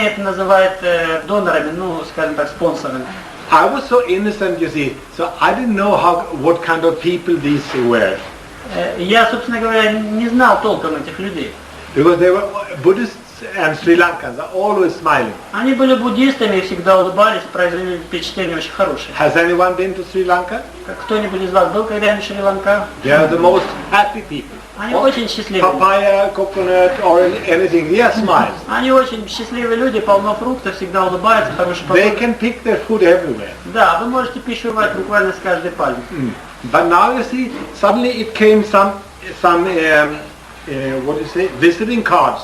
это называют донорами, ну, скажем так, спонсорами. I was so innocent, you see, so I didn't know what kind of people these were. Я, собственно говоря, не знал толком этих людей. Because they were Buddhists and Sri Lankans are always smiling. Они были буддистами и всегда улыбались, произвели впечатление очень хорошее. Has anyone been to Sri Lanka? Кто-нибудь из вас был когда-нибудь в Шри-Ланка? They are the most happy people. Они очень счастливые. Papaya, coconut, or anything, they are smiles. Они очень счастливые люди, полно фруктов, всегда улыбаются, хорошие They погоды. can pick their food everywhere. Да, вы можете пищевать буквально с каждой пальмы. But now you see, suddenly it came some what do you say, visiting cards,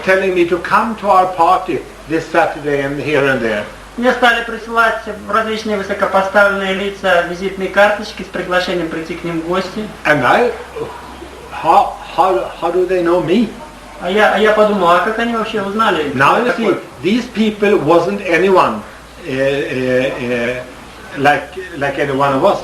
telling me to come to our party this Saturday and here and there. Мне стали присылать различные высокопоставленные лица визитные карточки с приглашением прийти к ним в гости. And how do they know me? А я подумал, а как они вообще узнали? Now you see, these people wasn't anyone like any one of us.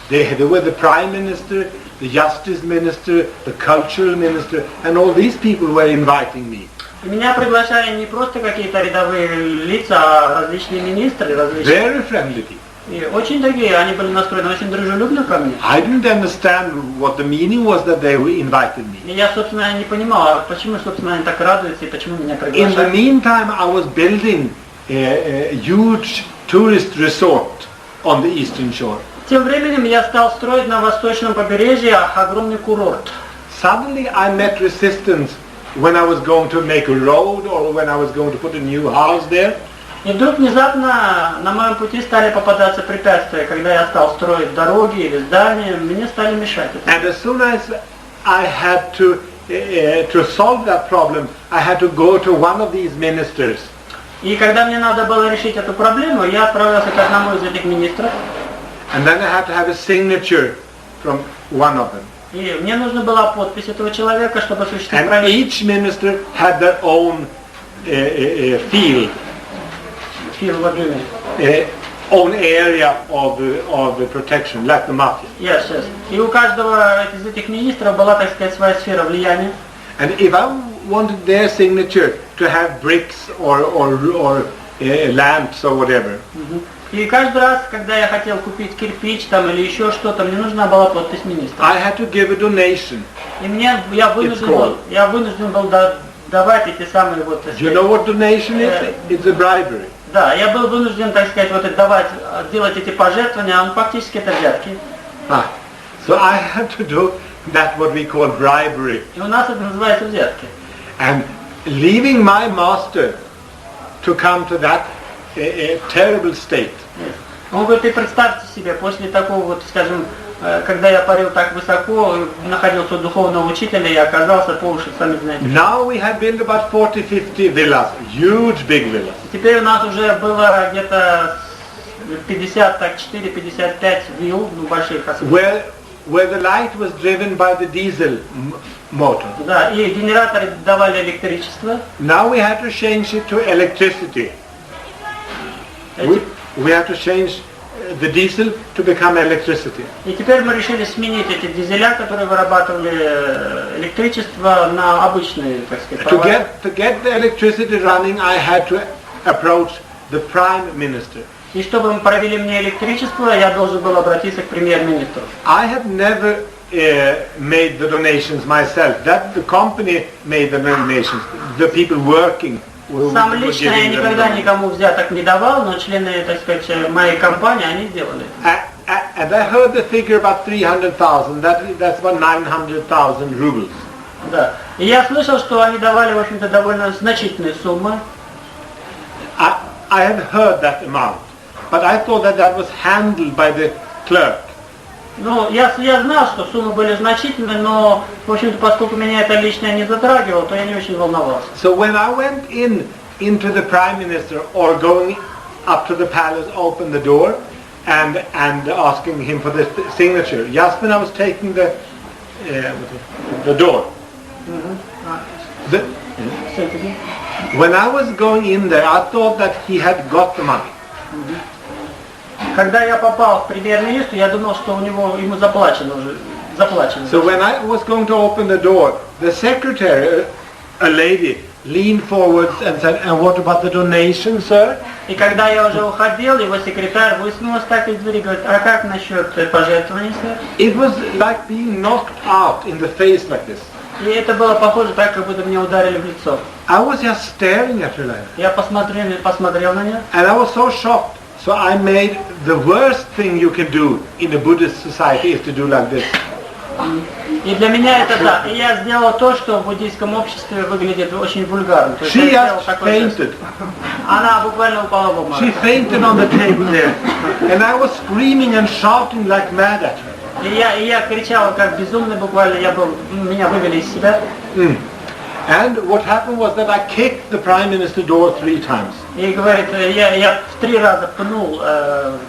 They were the prime minister, the justice minister, the cultural minister, and all these people were inviting me. Меня приглашали не просто какие-то рядовые лица, а различные министры, различные. Very friendly people. И очень такие, они были настроены очень дружелюбно ко мне. I didn't understand what the meaning was that they invited me. И я, собственно, не понимал, почему, собственно, они так радуются и почему меня In the приглашают. meantime, I was building a huge tourist resort on the eastern shore. Тем временем я стал строить на восточном побережье огромный курорт. Suddenly I met resistance when I was going to make a road or when I was going to put a new house there. И вдруг внезапно на моем пути стали попадаться препятствия, когда я стал строить дороги или здания, мне стали мешать. And as soon as I had to solve that problem, I had to go to one of these ministers. И когда мне надо было решить эту проблему, я отправился к одному из этих министров. And then I had to have a signature from one of them. И мне нужна была подпись этого человека, чтобы осуществить And проект. each minister had their own field, own area of protection, like the mafia. Yes. И у каждого из этих министров была, так сказать, своя сфера влияния. And if I wanted their signature to have bricks or lamps or whatever, И каждый раз, когда я хотел купить кирпич там или еще что-то, мне нужна была подпись министра. I had to give a donation. И я вынужден был давать эти самые вот. Do you know what donation is? It's a bribery. Да, я был вынужден, так сказать, вот делать эти пожертвования, а фактически это взятки. So I had to do that what we call bribery. И у нас это называется взятки. And leaving my master to come to that terrible state. Он говорит, и представьте себе, после такого вот, скажем, когда я парил так высоко, находился у духовного учителя и оказался по уши, сами знаете. Now we have built about 40-50 villas, huge big villas. Теперь у нас уже было где-то 54-55 вилл, больших особенно. Where the light was driven by the diesel motor. Да, и генераторы давали электричество. Now we had to change it to electricity. We had to change the diesel to become electricity. И теперь мы решили сменить эти дизеля, которые вырабатывали электричество, на обычные, так сказать, провода. To get the electricity running, I had to approach the prime minister. И чтобы провели мне электричество, я должен был обратиться к премьер-министру. I had never made the donations myself. That the company made the donations. The people working Сам лично я никогда никому взяток не давал, но члены, так сказать, моей компании, они сделали. And I heard the figure about 300,000. That's about 900,000 rubles. Да. И я слышал, что они давали, в общем-то, довольно значительные суммы. I had heard that amount, but I thought that was handled by the clerk. Ну, я знал, что суммы были значительные, но, в общем-то, поскольку меня это лично не затрагивало, то я не очень волновался. So when I went into the prime minister or going up to the palace, opened the door, and asking him for the signature, just when I was taking the door, when I was going in there, I thought that he had got the money. Когда я попал в премьер-министр, я думал, что ему заплачено уже. So when I was going to open the door, the secretary, a lady, leaned forwards and said, "And what about the donation, sir?" И когда я уже уходил, его секретарь высунулась так из двери и говорит: "А как насчет пожертвований, сэр?" It was like being knocked out in the face like this. И это было похоже так, как будто меня ударили в лицо. I was just staring at her like that. Я посмотрел на нее. And I was so shocked. So I made the worst thing you can do in a Buddhist society is to do like this. И для меня это да. И я сделал то, что в буддийском обществе выглядит очень вульгарно. То есть She just fainted. Она буквально упала в обморок. She fainted on the table there. And I was screaming and shouting like mad at her. И я кричал как безумный, буквально меня вывели из себя. And what happened was that I kicked the prime minister door 3 times. И говорит, я в 3 раза пнул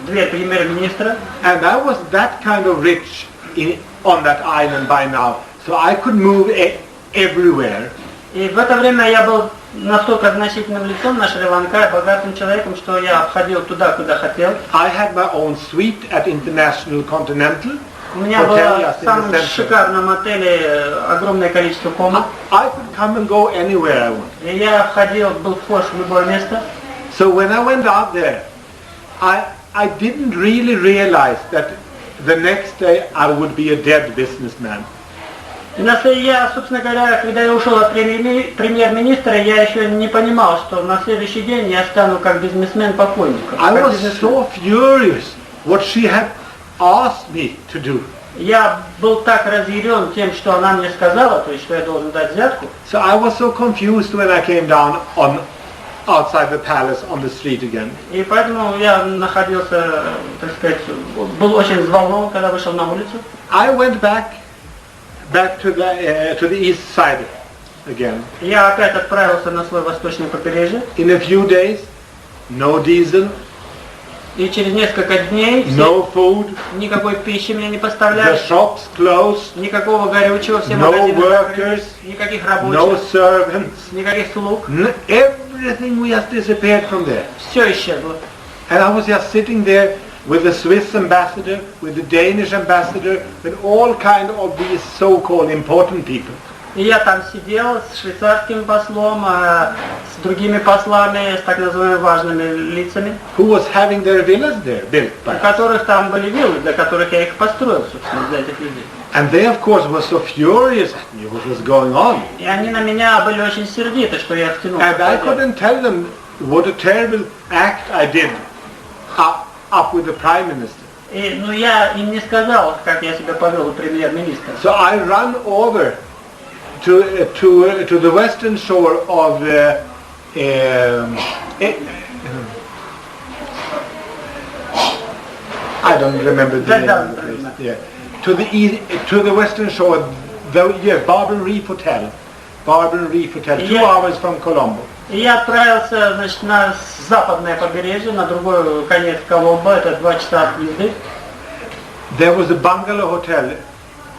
дверь премьер-министра. And I was that kind of rich on that island by now, so I could move everywhere. И в это время я был настолько значительным лицом на Шри-Ланке, богатым человеком, что я обходил туда, куда хотел. I had my own suite at International Continental. У меня было в самом шикарном отеле огромное количество комнат. I could come and go anywhere I want. И я был вхож в любое место. So when I went out there, I didn't really realize that the next day I would be a dead businessman. Я, собственно говоря, когда я ушел от премьер-министра, я еще не понимал, что на следующий день я стану как бизнесмен-покойник. I was so furious what she had asked me to do. Я был так разъярен тем, что она мне сказала, то есть, что я должен дать взятку. So I was so confused when I came down outside the palace on the street again. И поэтому я находился, так сказать, был очень взволнован, когда вышел на улицу. I went back to the east side again. Я опять отправился на свой восточный побережье. In a few days, no diesel. И через несколько дней no food, никакой пищи мне не поставляли. The shops closed, никакого горючего, все no магазины workers, никаких рабочих, no servants, никаких слуг. Everything just disappeared from there. Все исчезло. And I was just sitting there with the Swiss ambassador, with the Danish ambassador, with all kind of these so-called important people. И я там сидел с швейцарским послом, с другими послами, с так называемыми важными лицами. Who was having their villas there built by us. У которых там были виллы, для которых я их построил, собственно, для этих людей. And they, of course, were so furious at me what was going on. И они на меня были очень сердиты, что я втянул. And I couldn't tell them what a terrible act I did up with the prime minister. И, я им не сказал, как я себя повел у премьер-министра. So I ran over to the western shore of I don't remember the name of the place. Yeah. To the western shore, Barbary Reef Hotel. 2 hours from Colombo. И я отправился, значит, на западное побережье, на другой конец Коломбо, это 2 часа от езды. There was a bungalow hotel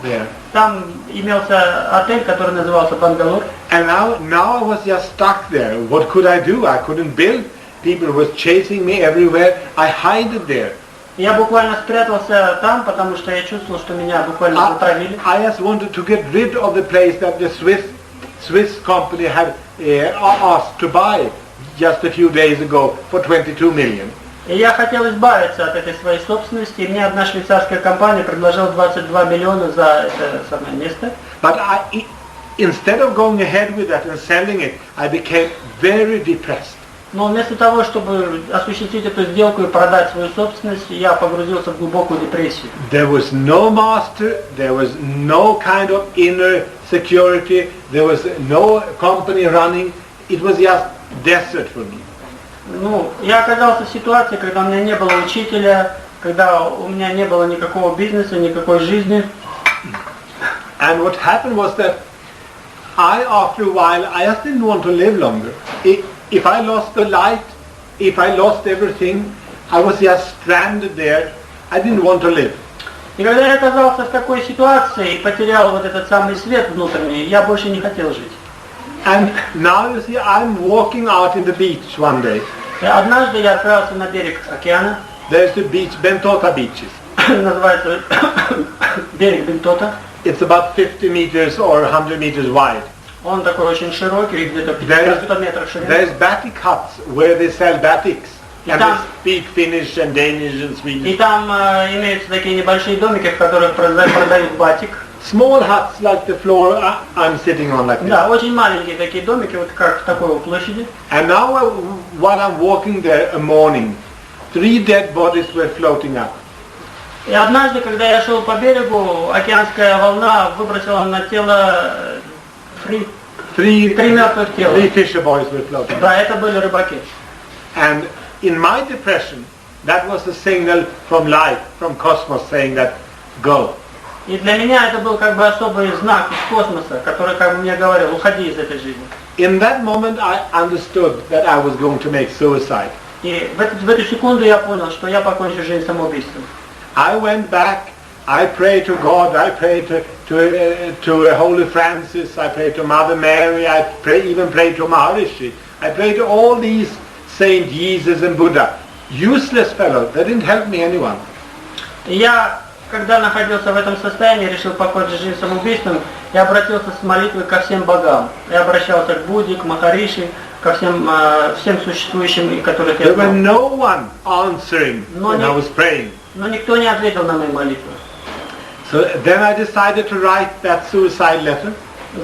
there. Там имелся отель, который назывался Бангалор. And now I was just stuck there. What could I do? I couldn't build. People were chasing me everywhere. I hid there. Я буквально спрятался там, потому что я чувствовал, что меня буквально затравили. I just wanted to get rid of the place that the Swiss company had asked to buy just a few days ago for 22 million. И я хотел избавиться от этой своей собственности, и мне одна швейцарская компания предложила 22 миллиона за это самое место. But instead of going ahead with that and selling it, I became very depressed. Но вместо того, чтобы осуществить эту сделку и продать свою собственность, я погрузился в глубокую депрессию. There was no master, there was no kind of inner security, there was no company running, it was just desert for me. Ну, я оказался в ситуации, когда у меня не было учителя, когда у меня не было никакого бизнеса, никакой жизни. And what happened was that after a while, I just didn't want to live longer. If I lost the light, if I lost everything, I was just stranded there. I didn't want to live. И когда я оказался в такой ситуации и потерял вот этот самый свет внутренний, я больше не хотел жить. And now you see, I'm walking out in the beach one day. И однажды я отправился на берег океана. There's the beach, Bentota beaches. Называется берег Бентота. It's about 50 meters or 100 meters wide. Он такой очень широкий, где-то 100 метров ширины. There's batik huts where they sell batiks. And там, they speak Finnish and Danish and Swedish. И там имеются такие небольшие домики, в которых продают батик. Small huts like the floor I'm sitting on like this. Да, очень маленькие такие домики, вот как в такой площади. And now while I'm walking there a morning, 3 dead bodies were floating up. И однажды, когда я шел по берегу, океанская волна выбросила на тело три мертвых тела. 3 fisher boys were floating. Да, это были рыбаки. And in my depression, that was a signal from life, from cosmos, saying that go. И для меня это был как бы особый знак из космоса, который как бы мне говорил: уходи из этой жизни. In that moment, I understood that I was going to make suicide. И в эту секунду я понял, что я покончу жизнь самоубийством. I went back. I prayed to God. I prayed to Holy Francis. I prayed to Mother Mary. I even prayed to Maharishi. I prayed to all these Saint Jesus and Buddha. Useless fellows. They didn't help me anyone. И я, когда находился в этом состоянии, решил покончить жизнь самоубийством, я обратился с молитвой ко всем богам. Я обращался к Будде, к Махариши, ко всем существующим, которых я знал. There was no one answering when I was praying. Но никто не ответил на мои молитвы. So then I decided to write that suicide letter.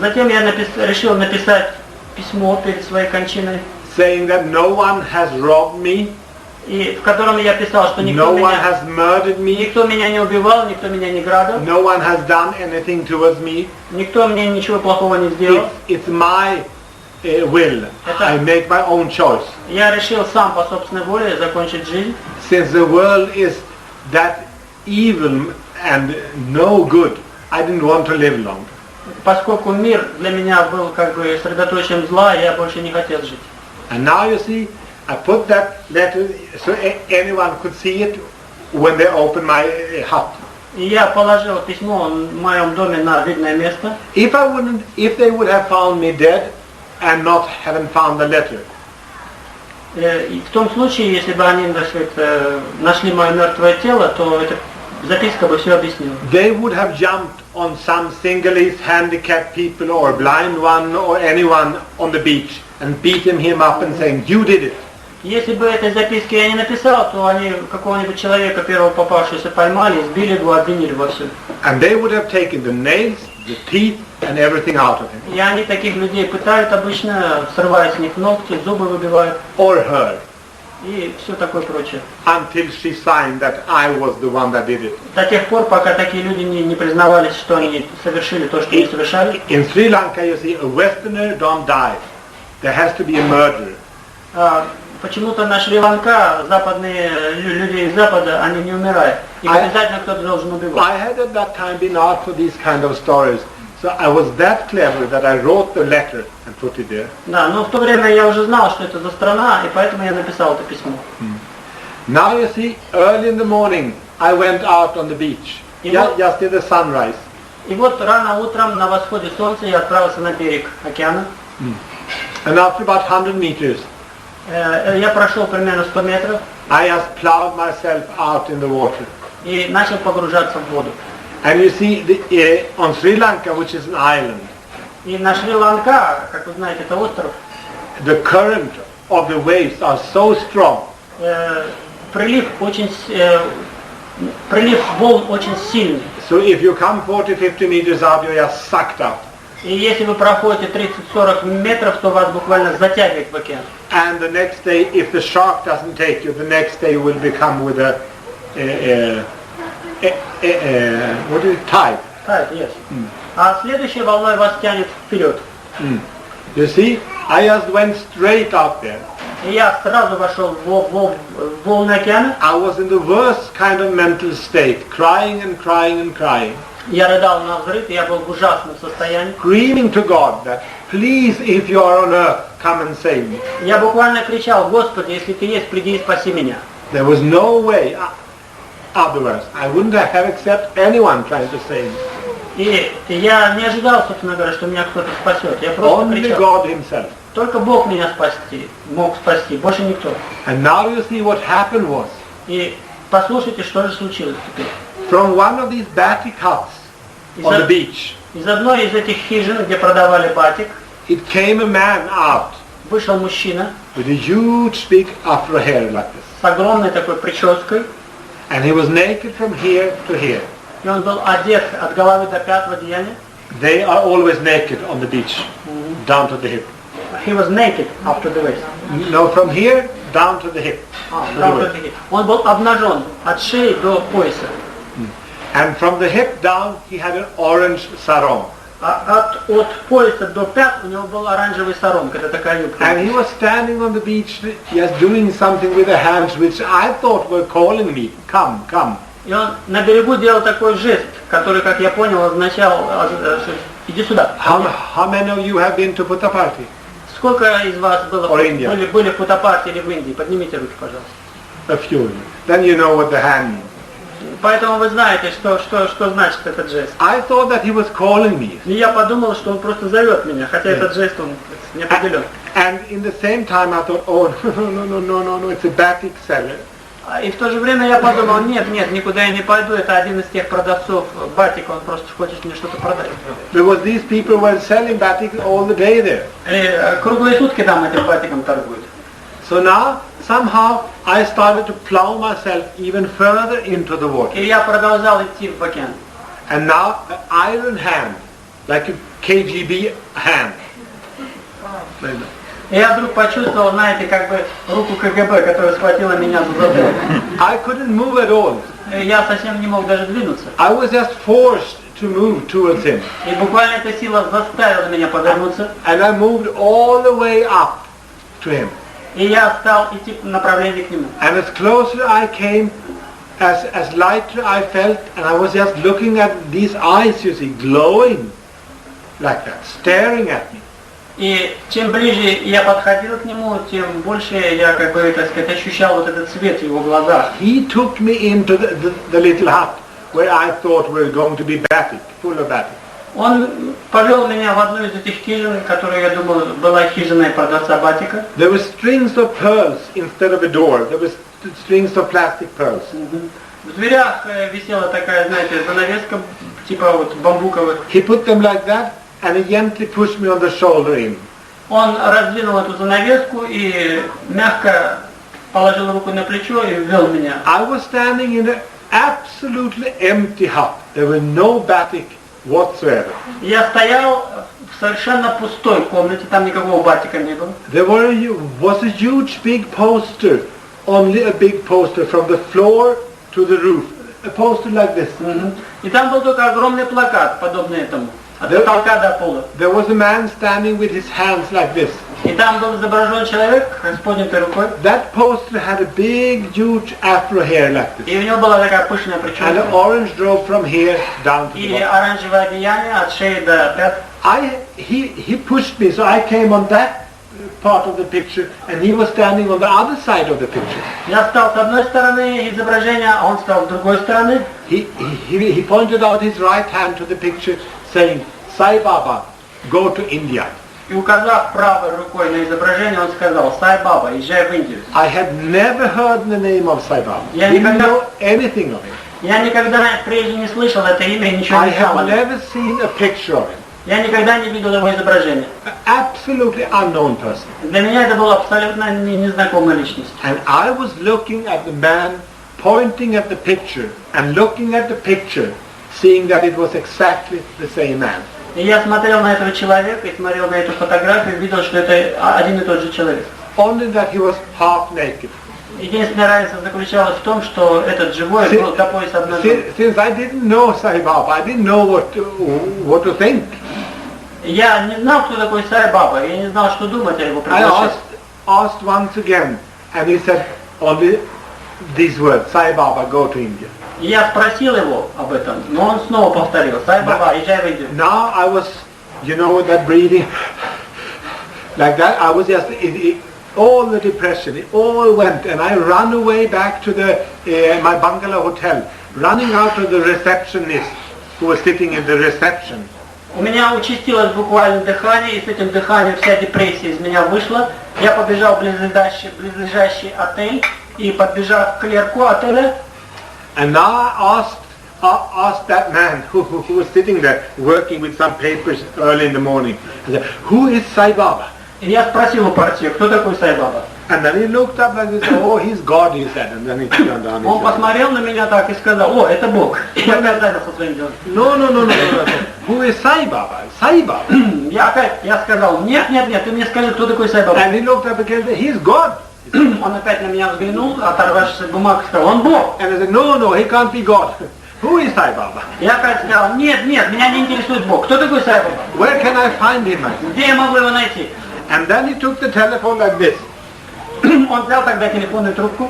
Затем я решил написать письмо перед своей кончиной, saying that no one has robbed me, и в котором я писал, что no one has murdered me, никто меня не убивал, никто меня не грабил, no one has done anything towards me. Никто мне ничего плохого не сделал. It's my will. I make my own choice. Я решил сам по собственной воле закончить жизнь. Since the world is that evil and no good, I didn't want to live long. Поскольку мир для меня был как бы средоточием зла, я больше не хотел жить. And now you see, I put that letter so anyone could see it when they open my hut. И я положил письмо в моем доме на видное место. If they would have found me dead and not haven't found the letter. И в том случае, если бы они, так сказать, нашли мое мертвое тело, то эта записка бы все объяснила. They would have jumped on some Sinhalese handicapped people or blind one or anyone on the beach and beaten him up and saying, "You did it." Если бы этой записки я не написал, то они какого-нибудь человека, первого попавшегося, поймали, избили бы, обвинили во всем. And they would have taken the nails, the teeth and everything out of him. И они таких людей пытают обычно, срывая с них ногти, зубы выбивают. Or her. И все такое прочее. Until she signed that I was the one that did it. До тех пор, пока такие люди не признавались, что они совершили то, что не совершали. In Sri Lanka, you see, a Westerner don't die. There has to be a murderer. Почему-то на Шри-Ланка западные люди из Запада, они не умирают. Их обязательно кто-то должен убивать. I had at that time been out for these kind of stories. So I was that clever that I wrote the letter and put it there. Да, но в то время я уже знал, что это за страна, и поэтому я написал это письмо. Now you see, early in the morning, I went out on the beach. Just in the sunrise. И вот рано утром на восходе солнца я отправился на берег океана. And after about 100 meters, я прошел примерно 100 метров. I just plowed myself out in the water. И начал погружаться в воду. And you see, on Sri Lanka, which is an island, и на Шри-Ланка, как вы знаете, это остров, the current of the waves are so strong. Прилив волн очень сильный. So if you come 40-50 meters out, you're just sucked up. И если вы проходите 30-40 метров, то вас буквально затягивает в океан. And the next day, if the shark doesn't take you, the next day will become with a what is it? Tide. Tide, yes. А следующей волной вас тянет вперед. You see, I just went straight out there. И я сразу вошел в волны океана. I was in the worst kind of mental state, crying and crying and crying. Я рыдал на взрыв, я был в ужасном состоянии. Screaming to God that, please, if you are on earth, come and save me. Я буквально кричал: Господи, если ты есть, приди и спаси меня. There was no way otherwise. I wouldn't have accepted anyone trying to save me. И я не ожидал, собственно говоря, что меня кто-то спасет. Я просто Only кричал. God Himself. Только Бог меня мог спасти, больше никто. And now you see what happened was. И послушайте, что же случилось теперь. From one of these batik huts on the beach, из одной из этих хижин, где продавали батик, it came a man out вышел мужчина with a huge big afro hair like this. с огромной такой прической. And he was naked from here to here. И он был одет от головы до пят в одеяние. They are always naked on the beach, down to the hip. He was naked up to the waist. No, from here down to the hip. Down to the hip. Он был обнажен от шеи до пояса. And from the hip down, he had an orange sarong. От пояса до пят у него был оранжевый саронг, это такая юбка. And he was standing on the beach, just doing something with the hands, which I thought were calling me, come, come. И он на берегу делал такой жест, который, как я понял, означал: иди сюда. How many of you have been to Puttaparthi? Сколько из вас были в Путтапарте или в Индии? Поднимите руки, пожалуйста. A few. Then you know what the hand means. Поэтому вы знаете, что значит этот жест. I thought that he was calling me. И я подумал, что он просто зовет меня, хотя этот жест он не определен. And in the same time I thought, oh no, it's a batik seller. И в то же время я подумал: нет, никуда я не пойду, это один из тех продавцов батика, он просто хочет мне что-то продать. Because these people were selling batik all the day there. И круглые сутки там этим батиком торгуют. So now somehow I started to plow myself even further into the water. И я продолжал идти в океан. And now an iron hand, like a KGB hand. И я вдруг почувствовал, знаете, как бы руку КГБ, которая схватила меня за затылок. I couldn't move at all. Я совсем не мог даже двинуться. I was just forced to move towards him. И буквально эта сила заставила меня повернуться. And I moved all the way up to him. И я стал идти в направлении к нему. And as closer I came, as lighter I felt, and I was just looking at these eyes, you see, glowing like that, staring at me. И чем ближе я подходил к нему, тем больше я, как бы, так сказать, ощущал вот этот свет в его глазах. He took me into the little hut where I thought we were going to be batik, full of batik. Он повел меня в одну из этих хижин, которая, я думал, была хижиной продавца батика. There were strings of pearls instead of a door. There were strings of plastic pearls. В дверях висела такая, знаете, занавеска, типа вот бамбуковых. He put them like that and he gently pushed me on the shoulder in. Он раздвинул эту занавеску и мягко положил руку на плечо и ввел меня. I was standing in an absolutely empty hut. There were no batik whatsoever. Я стоял в совершенно пустой комнате, там никакого батика не было. There was a huge big poster, only a big poster from the floor to the roof. A poster like this. И там был только огромный плакат, подобный этому, от потолка до пола. There was a man standing with his hands like this. И там был изображен человек с поднятой рукой. That poster had a big, huge afro hair like this. И у него была такая пышная And прическа. an orange robe from here down to the И bottom. оранжевое одеяние от шеи до пят. He pushed me, so I came on that part of the picture, and he was standing on the other side of the picture. Я стал с одной стороны изображения, а он стал с другой стороны. He pointed out his right hand to the picture, saying, Sai Baba, go to India. И указав правой рукой на изображение, он сказал: Сай Баба, езжай в Индию. I had never heard the name of Sai Baba. Я Didn't никогда- know anything of him. Я никогда прежде не слышал это имя и ничего I не знал. have never seen a picture of him. Я никогда не видел его изображения. An absolutely unknown person. Для меня это была абсолютно незнакомая личность. And I was looking at the man, pointing at the picture, and looking at the picture, seeing that it was exactly the same man. И я смотрел на этого человека, и смотрел на эту фотографию, и видел, что это один и тот же человек. Only that he was half naked. Единственная разница заключалась в том, что этот живой был до пояса обнажен. Since I didn't know Sai Baba, I didn't know what to think. Я не знал, кто такой Сай Баба, я не знал, что думать о его I приглашении. asked once again, and he said only these words: Sai Baba, go to India. Я спросил его об этом, но он снова повторил: Сай Баба, езжай в Индию. Now I was, that breathing, like that. I was just all the depression, it all went, and I ran away back to my bungalow hotel, running out of the receptionist who was sitting in the reception. У меня участилось буквально дыхание, и с этим дыханием вся депрессия из меня вышла. Я побежал в близлежащий отель, и подбежав к клерку отеля, and now I asked that man who was sitting there working with some papers early in the morning, I said, who is Sai Baba? и я спросил у портье, кто такой Сай Баба. And then he looked up and he said, oh, he's God, he said, and then he turned down his Он head. посмотрел на меня так и сказал: о, это Бог. И я опять занялся своим делом. No. Who is Sai Baba? Sai Baba. Я сказал: нет, ты мне скажи, кто такой Сай Баба. And he looked up again, he's God. Он опять на меня взглянул, оторвавшись от бумаг, сказал: он Бог. And I said, no, he can't be God. Who is Sai Baba? Я опять сказал: нет, меня не интересует Бог. Кто такой Сай Баба? Where can I find him? Где я могу его найти? And then he took the telephone like this. Он взял тогда телефонную трубку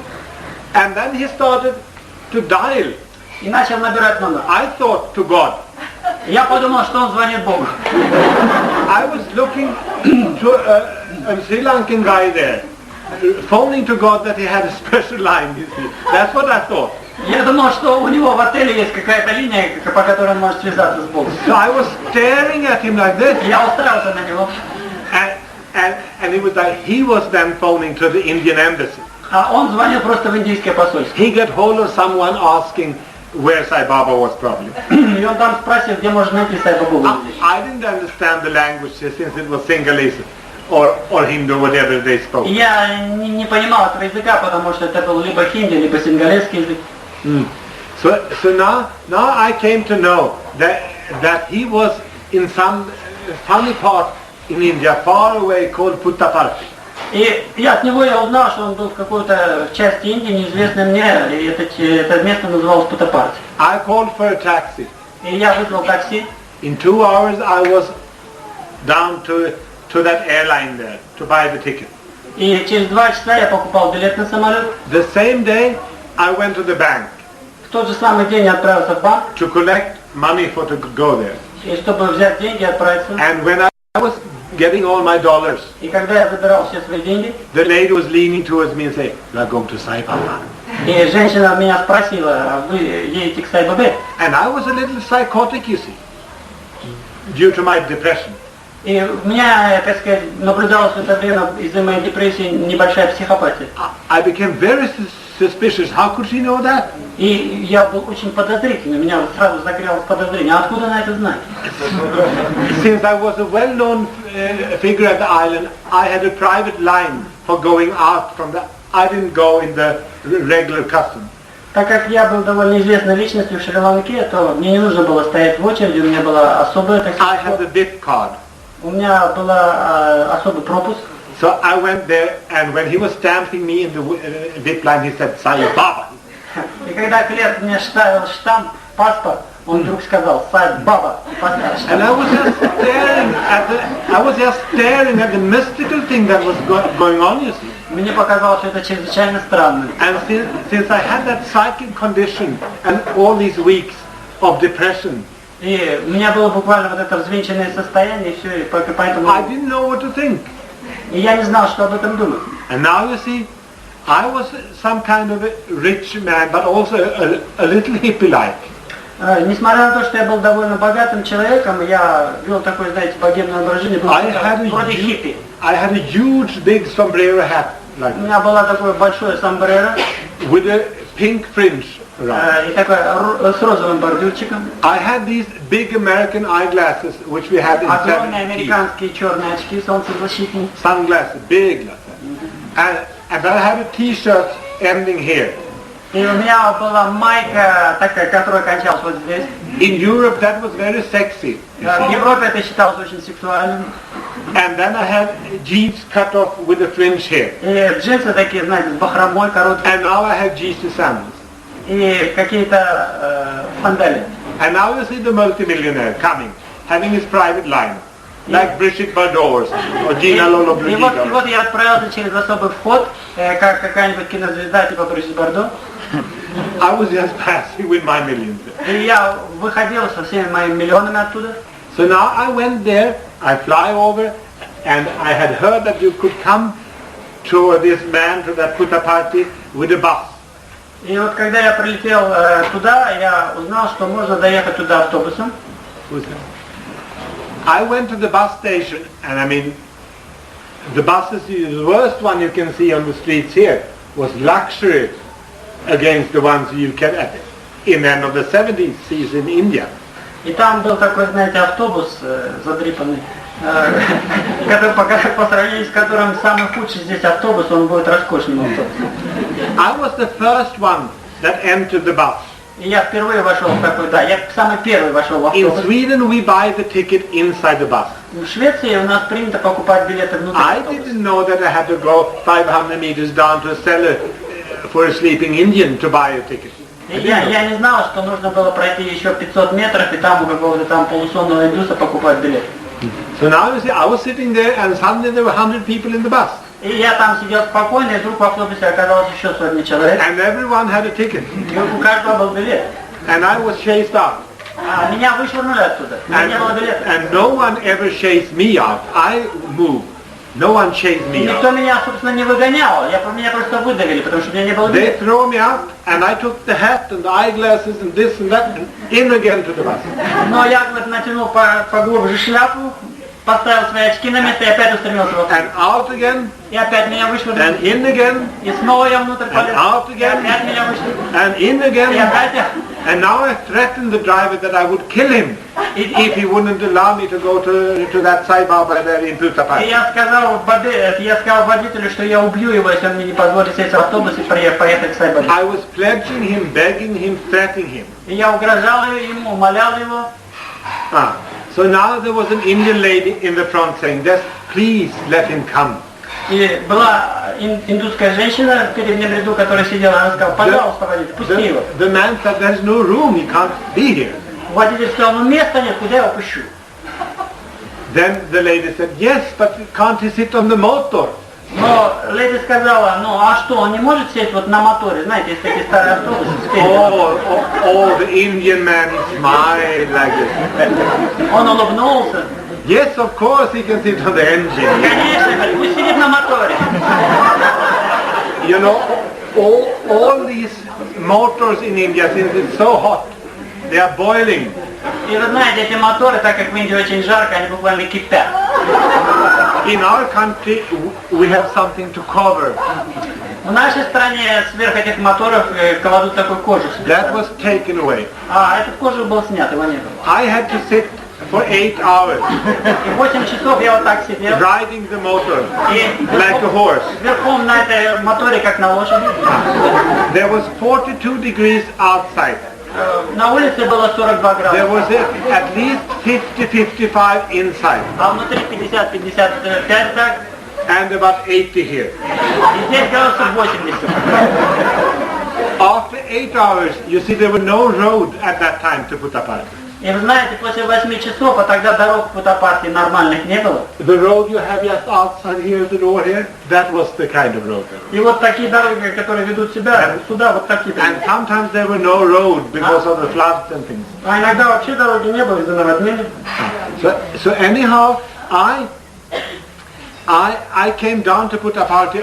And then he started to dial. и начал набирать номер. I thought to God. Я подумал, что он звонит Богу. I was looking to a Sri Lankan guy there, phoning to God that he had a special line, you see. That's what I thought. Я думал, что у него в отеле есть какая-то линия, по которой он может связаться с Богом. So I was staring at him like this. Я уставился на него. And it was like he was then phoning to the Indian embassy. А он звонил просто в индийское посольство. He got hold of someone asking where Sai Baba was probably. И он там спросил, где можно найти Сай Бабу. I didn't understand the language since it was Sinhalese or Hindu, whatever they spoke. Я не понимал этого языка, потому что это был либо хинди, либо сингалесский язык. So now I came to know that he was in some funny part in India, far away, called Puttaparthi. И от него я узнал, что он был в какой-то части Индии, неизвестной мне, и это место называлось Путтапарти. I called for a taxi. И я вызвал такси. In 2 hours I was down to that airline there to buy the ticket. И через 2 часа я покупал билет на самолет. The same day I went to the bank. В тот же самый день я отправился в банк. To collect money to go there. И чтобы взять деньги и отправиться. And when I was getting all my dollars, И когда я забирал все свои деньги, the lady was leaning towards me and saying, "You are going to Sai Baba." и женщина меня спросила: а вы едете к Сай Бабе? And I was a little psychotic, you see, due to my depression. И у меня, так сказать, наблюдалась в это время из-за моей депрессии небольшая психопатия. I became very suspicious. How could she know that? И я был очень подозрительный, меня сразу загорелось подозрение. А откуда она это знает? Since I was a well-known figure at the island, I had a private line for going out from the. I didn't go in the regular custom. Так как я был довольно известной личностью в Шри-Ланке, то мне не нужно было стоять в очереди, у меня была особая, так I сказать, had the VIP card. у меня был особый пропуск. So I went there, and when he was stamping me in the VIP line, he said, "Sai Baba." И когда клерк мне ставил штамп, паспорт, он вдруг сказал: Сай Баба, и поставил штамп. And I was just staring at the mystical thing that was going on, you see. Мне показалось, что это чрезвычайно странно. And since I had that psychic condition and all these weeks of depression, И у меня было буквально вот это взвинченное состояние, и все, и поэтому... I didn't know what to think. И я не знал, что об этом думать. And now you see, I was some kind of a rich man, but also a little hippie-like. Несмотря на то, что я был довольно богатым человеком, я вел такой, знаете, богемный образ жизни, был вроде хиппи. I had a huge, big sombrero hat, like У меня было такое большое сомбреро with a pink fringe around. и такое с розовым бордюрчиком. I had these big American eyeglasses, which we had in Огромные 70s. американские черные очки солнцезащитные. Sunglasses, big like that. And then I had a T-shirt ending here. И у меня была майка такая, которая кончалась вот здесь. In Europe that was very sexy. В Европе это считалось очень сексуальным. And then I had jeans cut off with a fringe here. И джинсы такие, знаете, с бахромой короткие. And now I have G.C. sandals. И какие-то сандали. And now you see the multimillionaire coming, having his private line, like Brigitte Bardot or Gina Lollobrigida. И вот я отправился через особый вход, как какая-нибудь кинозвезда типа Брижит Бардо. I was just passing with my millions. И я выходил со всеми моими миллионами оттуда. So now I went there, I fly over, and I had heard that you could come to this man, to that puta party, with a bus. И вот когда я прилетел туда, я узнал, что можно доехать туда автобусом. I went to the bus station, and I mean, the buses, the worst one you can see on the streets here was luxury against the ones you get at in the end of the 70s in India. И там был такой, знаете, автобус задрипанный, по сравнению с которым самый худший здесь автобус, он будет роскошным автобусом. I was the first one that entered the bus. И я впервые вошел в такой, да, я самый первый вошел в автобус. In Sweden we buy the ticket inside the bus. В Швеции у нас принято покупать билеты внутри I автобуса. didn't know that I had to go 500 meters down to a cellar for a sleeping Indian to buy a ticket. Я не знал, что нужно было пройти еще 500 метров и там у какого-то там полусонного индуса покупать билет. So now you see, I was sitting there and suddenly there were 100 people in the bus. И я там сидел спокойно, и вдруг в автобусе оказалось еще сотни человек. And everyone had a ticket. И у каждого был билет. And I was chased out. А меня вышвырнули оттуда. У меня не было билета. And no one ever chased me out. I moved. No one chased me Никто out. меня, собственно, не выгонял. Меня просто выдавили, потому что у меня не было They билета. threw me out and I took the hat and the eyeglasses and this and that and in again to the bus. Но я вот натянул поглубже шляпу, поставил свои очки на место и опять устремился в автобус. And out again. И опять меня вышвырнули. And in again. И снова я внутрь полез. And out И again. опять меня вышвырнули. And in again. И опять я... And now I threatened the driver that I would kill him if he wouldn't allow me to go to that Sai Baba there in Puttapalli. И я сказал водителю, что я убью его, если он мне не позволит сесть в автобус и поехать к Сай Бабе. I was pledging him, begging him, threatening him. И я угрожал ему, умолял его. So now there was an Indian lady in the front saying, just please let him come. И была индусская женщина в переднем ряду, которая сидела, она сказала, пожалуйста, водитель, пусти его. The man said, there's no room, he can't be here. Водитель сказал, ну места нет, куда я его пущу? Then the lady said, yes, but can't he sit on the motor? Но леди сказала, ну а что, он не может сесть вот на моторе, знаете, есть такие старые автобусы спереди. Oh, the Indian man smiled like this. Он улыбнулся. Yes, of course he can sit on the engine. Конечно, пусть сидит на моторе. You know, all these motors in India, since it's so hot, they are boiling. И вы знаете, эти моторы, так как в Индии очень жарко, они буквально кипят. In our country, we have something to cover. В нашей стране сверх этих моторов кладут такой кожух. That was taken away. А этот кожух был снят, его не было. I had to sit for 8 hours. И 8 часов я вот так сидел. Riding the motor И like a horse. верхом на этой моторе, как на лошади. There was 42 degrees outside. На улице было 42 There градуса. was at least 50-55 inside. А внутри 50-55 так. And about 80 here. И здесь градусов 80. After 8 hours, you see there was no road at that time to Puttapalli. И вы знаете, после 8 часов, а тогда дорог в Путапарте нормальных не было. The road you have just outside here, the door here, that was the kind of road. И вот такие дороги, которые ведут себя сюда, вот такие. And sometimes there were no road because of the floods and things. А иногда вообще дороги не было из-за наводнений. So anyhow, I came down to Puttapalli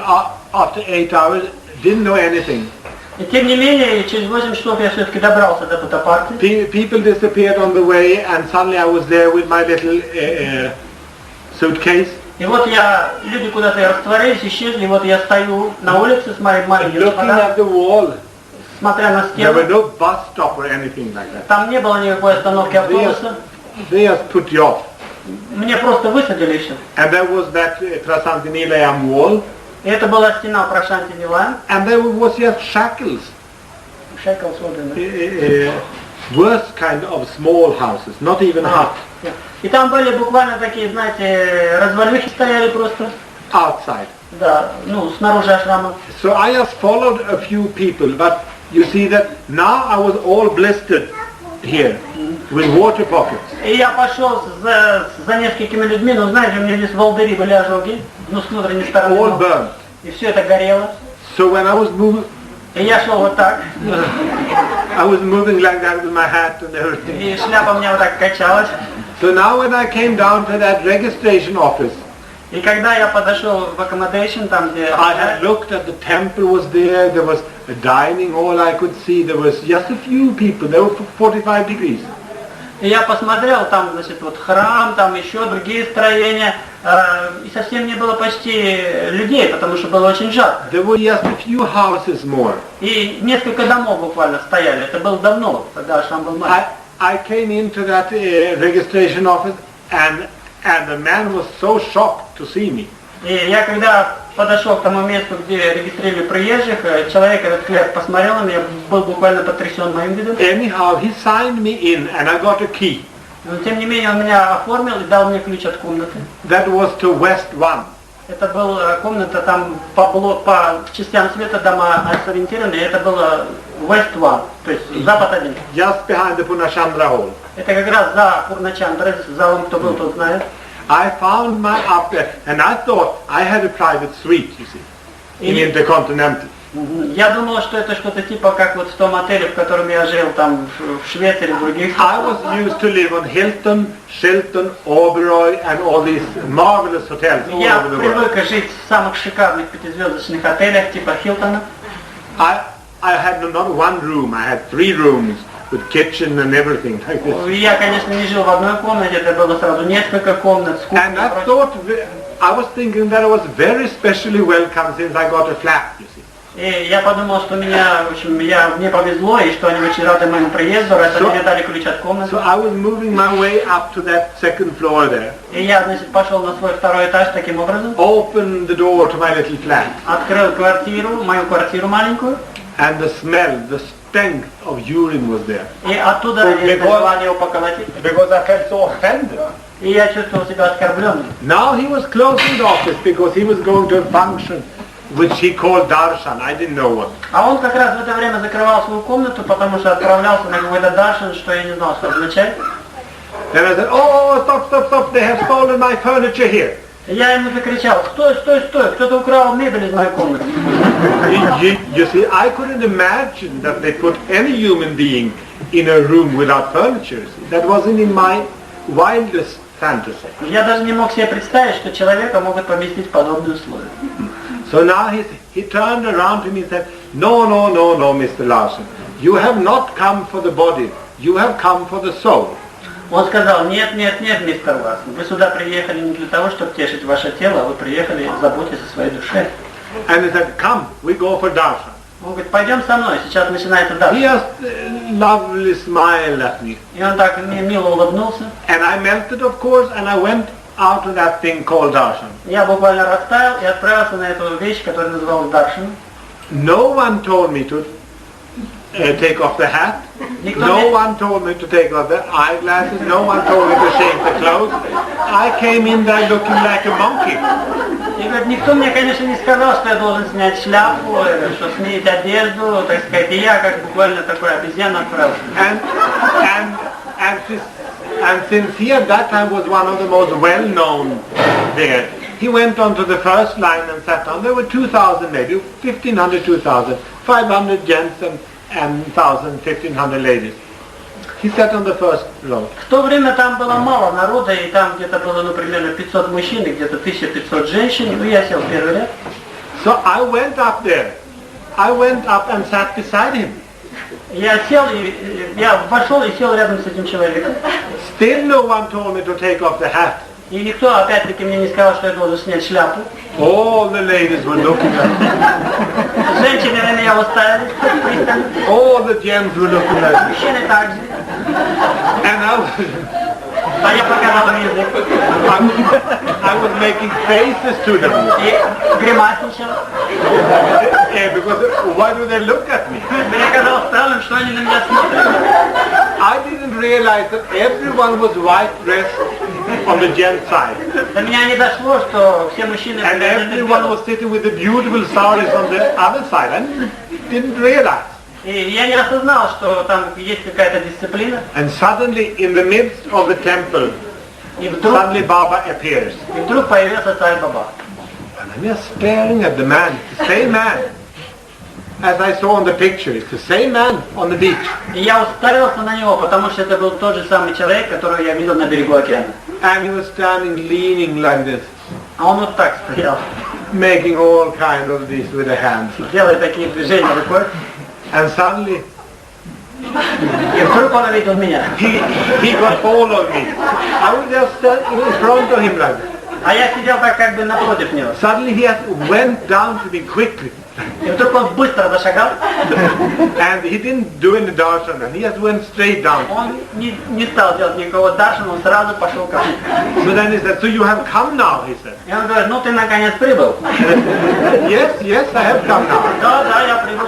after 8 hours, didn't know anything. И тем не менее, через 8 часов я все-таки добрался до Путапарти. People disappeared on the way, and suddenly I was there with my little suitcase. И вот люди куда-то растворились, исчезли, и вот я стою на улице с моим маленьким Looking at the wall. смотря на There were стену. no bus stop or anything like that. Там не было никакой остановки автобуса. They just put you off. Мне просто высадили и все. And there was that Prasanti Nilayam wall. И это была стена Прашанти Нилаям. And there was just shackles. shekels order. Worst kind of small houses, not even a hut. И там были буквально такие, знаете, развалюхи стояли просто. Outside. Да, ну, снаружи ашрама. So I just followed a few people, but you see that now I was all blistered here with water pockets. И я пошел за несколькими людьми, но знаете, у меня здесь волдыри были ожоги, ну, с внутренней стороны. All burned. И все это горело. So when I was moving, И я шел вот так. I was moving like that with my hat and everything. И шляпа у меня вот так качалась. So now when I came down to that registration office, И когда я подошел в accommodation, там где... I had looked at the temple was there was a dining hall I could see, there was just a few people, there were 45 degrees. И я посмотрел, там, значит, вот храм, там еще другие строения, и совсем не было почти людей, потому что было очень жарко. There were just a few houses more. И несколько домов буквально стояли, это было давно, когда Ашрам был маленький. I came into that registration office and the man was so shocked to see me. И я когда подошел к тому месту, где регистрировали приезжих, человек этот клерк посмотрел на меня, был буквально потрясен моим видом. Anyhow, he signed me in and I got a key. Но тем не менее он меня оформил и дал мне ключ от комнаты. That was to West 1. Это была комната там по частям света дома сориентированы, это было West 1, то есть Запад 1. Just behind the Punachandra hall. Это как раз за Пурначандра, залом, кто был, тот знает. I found my up there, and I thought I had a private suite, you see, in Intercontinental. Я думал, что это что-то типа как вот в том отеле, в котором я жил там в Швеции или в других. I was used to live on Hilton, Shilton, Oberoi, and all these marvelous hotels all Я over the world. привык жить в самых шикарных пятизвездочных отелях типа Хилтона. I had not one room, I had 3 rooms with kitchen and everything like this. Я, конечно, не жил в одной комнате, это было сразу несколько комнат с кухней. And I thought, I was thinking that I was very specially welcome since I got a flat, you see. И я подумал, что меня, в общем, мне повезло, и что они очень рады моему приезду, раз они мне дали ключ от комнаты. So I was moving my way up to that second floor there. И я, значит, пошел на свой второй этаж таким образом. Opened the door to my little flat. Открыл квартиру, мою квартиру маленькую. And the smell, the stench of urine was there. И оттуда есть желание его поколотить. Because I felt so offended. И я чувствовал себя оскорбленным. Now he was closing the office because he was going to a function which he called darshan. I didn't know what. А он как раз в это время закрывал свою комнату, потому что отправлялся на какой-то даршан, что я не знал, что означает. Then I said, oh, stop, they have stolen my furniture here. Я ему закричал: стой, кто-то украл мебель из моей комнаты. You see, I couldn't imagine that they put any human being in a room without furniture. That wasn't in my wildest fantasy. Я даже не мог себе представить, что человека могут поместить в подобные условия. So now he turned around to me and said, no, Mr. Larsson, you have not come for the body, you have come for the soul. Он сказал: нет, мистер Ларссон, вы сюда приехали не для того, чтобы тешить ваше тело, а вы приехали заботиться о своей душе. And he said, come, we go for darshan. Он говорит: пойдем со мной, сейчас начинается He даршан. just lovely smile at me. И он так мне мило улыбнулся. And I melted, of course, and I went out to that thing called darshan. Я буквально растаял и отправился на эту вещь, которая называлась даршан. No one told me to take off the hat. No one told me to take off the eyeglasses. No one told me to shave the clothes. I came in there looking like a monkey. И говорит, никто мне, конечно, не сказал, что я должен снять шляпу, что сменить одежду, так сказать, и я как буквально такой обезьяна отправился. And since he at that time was one of the most well-known there, he went on to the first line and sat down. There were 2,000 maybe, 1,500, 2,000, 500 gents and 1,000, 1,500 ladies. He sat on the first row. В то время там было мало народа, и там где-то было, ну, примерно 500 мужчин и где-то 1500 женщин, ну, я сел в первый ряд. So I went up there. I went up and sat beside him. Я сел, я вошел и сел рядом с этим человеком. Still no one told me to take off the hat. И никто, опять-таки, мне не сказал, что я должен снять шляпу. All the ladies were looking at me. Женщины на меня уставились пристально. All the gents were looking at me. Мужчины также. And А Я показал язык. I was making faces to them. И гримасничал. Because why do they look at me? Мне казалось странным, что они на меня смотрят. I didn't realize that everyone was white dressed on the gent side. До меня не дошло, что все мужчины... And everyone was sitting with the beautiful saris on the other side. I didn't realize. И я не осознал, что там есть какая-то дисциплина. And suddenly, in the midst of the temple, suddenly Baba appears. И вдруг появился царь Баба. And I'm just staring at the man, the same man, as I saw on the picture. It's the same man on the beach. И я уставился на него, потому что это был тот же самый человек, которого я видел на берегу океана. And he was standing, leaning like this, А он вот так стоял, making all kind of this with the hands. делая такие движения рукой. And suddenly, И вдруг он увидел меня. he got hold of me. I was just standing in front of him like this. А я сидел так как бы напротив него. Suddenly he went down to me quickly. И вдруг он быстро зашагал. And he didn't do any darshan, he just went straight down. Он не стал делать никакого даршана, он сразу пошел ко мне. So then he said, so you have come now, he said. И он говорит, ну ты наконец прибыл. Yes, I have come now. Да, я прибыл.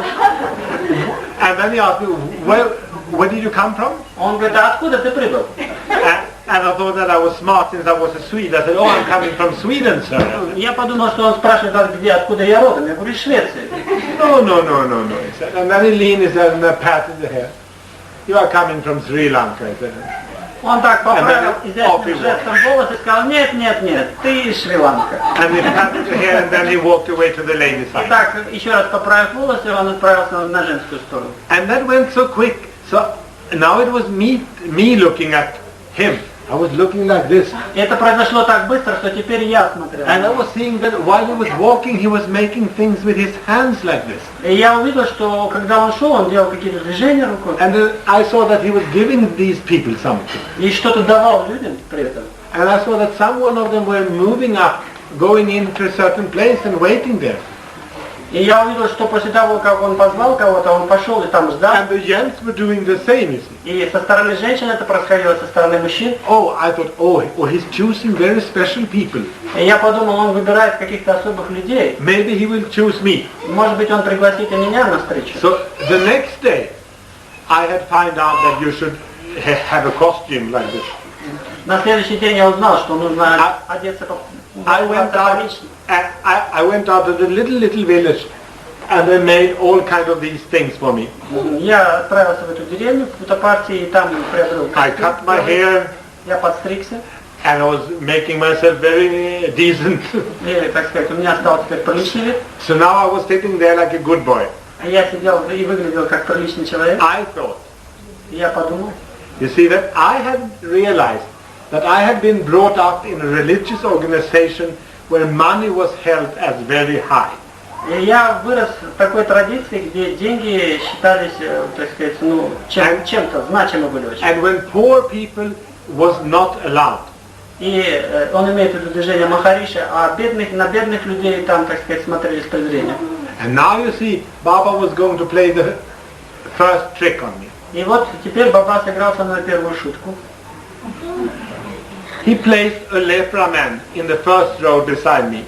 And then he asked me, where did you come from? Он говорит, а откуда ты прибыл? And I thought that I was smart since I was a Swede. I said, oh, I'm coming from Sweden, sir. Я подумал, что он спрашивает, откуда я родом. Я говорю, из Швеции. No, he said. And then he leaned his head and patted the hair. You are coming from Sri Lanka, he said. Он так поправил изящным жестом волосы и сказал, нет, ты из Шри-Ланка. And he patted the hair and then he walked away to the lady И side. так, еще раз поправив волосы, он отправился на женскую сторону. And that went so quick. So now it was me looking at him. I was looking like this. И это произошло так быстро, что теперь я смотрел. And I was seeing that while he was walking, he was making things with his hands like this. И я увидел, что когда он шел, он делал какие-то движения рукой. And then I saw that he was giving these people something. И что-то давал людям при этом. And I saw that some one of them were moving up, going into a certain place and waiting there. И я увидел, что после того, как он позвал кого-то, он пошел и там ждал. And the gents were doing the same, you see. И со стороны женщин это происходило, со стороны мужчин. Oh, I thought, he's choosing very special people. И я подумал, он выбирает каких-то особых людей. Maybe he will choose me. Может быть, он пригласит и меня на встречу. So the next day, I had found out that you should have a costume like this. На следующий день я узнал, что нужно одеться I went out to the little village, and they made all kind of these things for me. Я отправился в эту деревню, в Путапарте, и там приобрел. I cut my hair. Я подстригся. And I was making myself very decent. И, так сказать, у меня стал теперь приличный вид. So now I was sitting there like a good boy. Я сидел и выглядел как приличный человек. I thought. Я подумал. You see that I had realized that I had been brought up in a religious organization where money was held as very high. И я вырос в такой традиции, где деньги считались, так сказать, чем-то значимы были очень. And when poor people was not allowed. И он имеет в виду движение Махариша, а на бедных людей там, так сказать, смотрели с презрением. And now you see, Baba was going to play the first trick on me. И вот теперь Баба сыграл со мной первую шутку. He placed a lepra man in the first row beside me.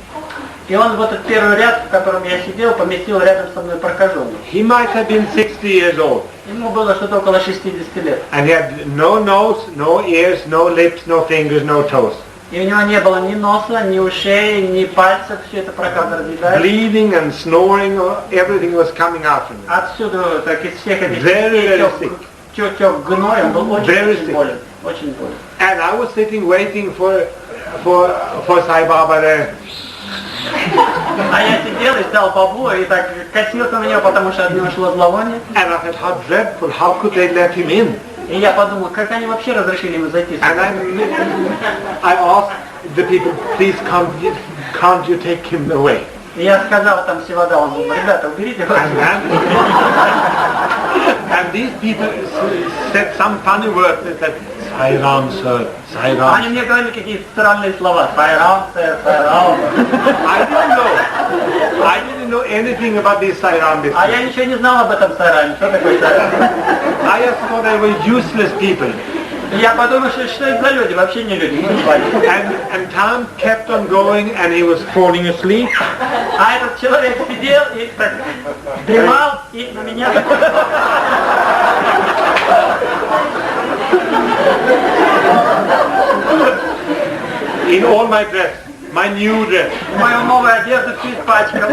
И он в этот первый ряд, в котором я сидел, поместил рядом со мной прокаженного. He might have been 60 years old. Ему было что-то около 60 лет. And he had no nose, no ears, no lips, no fingers, no toes. И у него не было ни носа, ни ушей, ни пальцев, все это проказа разъедает. Bleeding and snoring, everything was coming out from him. Отсюда, так из всех этих Very sick. тек гной, он был очень болен. Очень болен. And I was sitting waiting for Sai Baba there. А я сидел и ждал Бабу, и так косился на него, потому что от него шло зловоние. And I thought, how dreadful, how could they let him in? И я подумал, как они вообще разрешили ему зайти. And I asked the people, please can't you take him away? И я сказал там Сивадалам, ребята, уберите его. And these people said some funny words. They said, Sai Ram, sir, Sai Ram. Они мне говорили какие-то странные слова. Sai Ram, sir, Sai Ram. I didn't know anything about this Sai Ram business. А я ничего не знал об этом Sai Ram. Что такое Sai Ram? I just thought they were useless people. Я подумал, что это за люди, вообще не люди. And time kept on going and he was falling asleep. А этот человек сидел и так дремал, и на меня так... In all my dress, my new dress, Мою новую одежду все испачкал.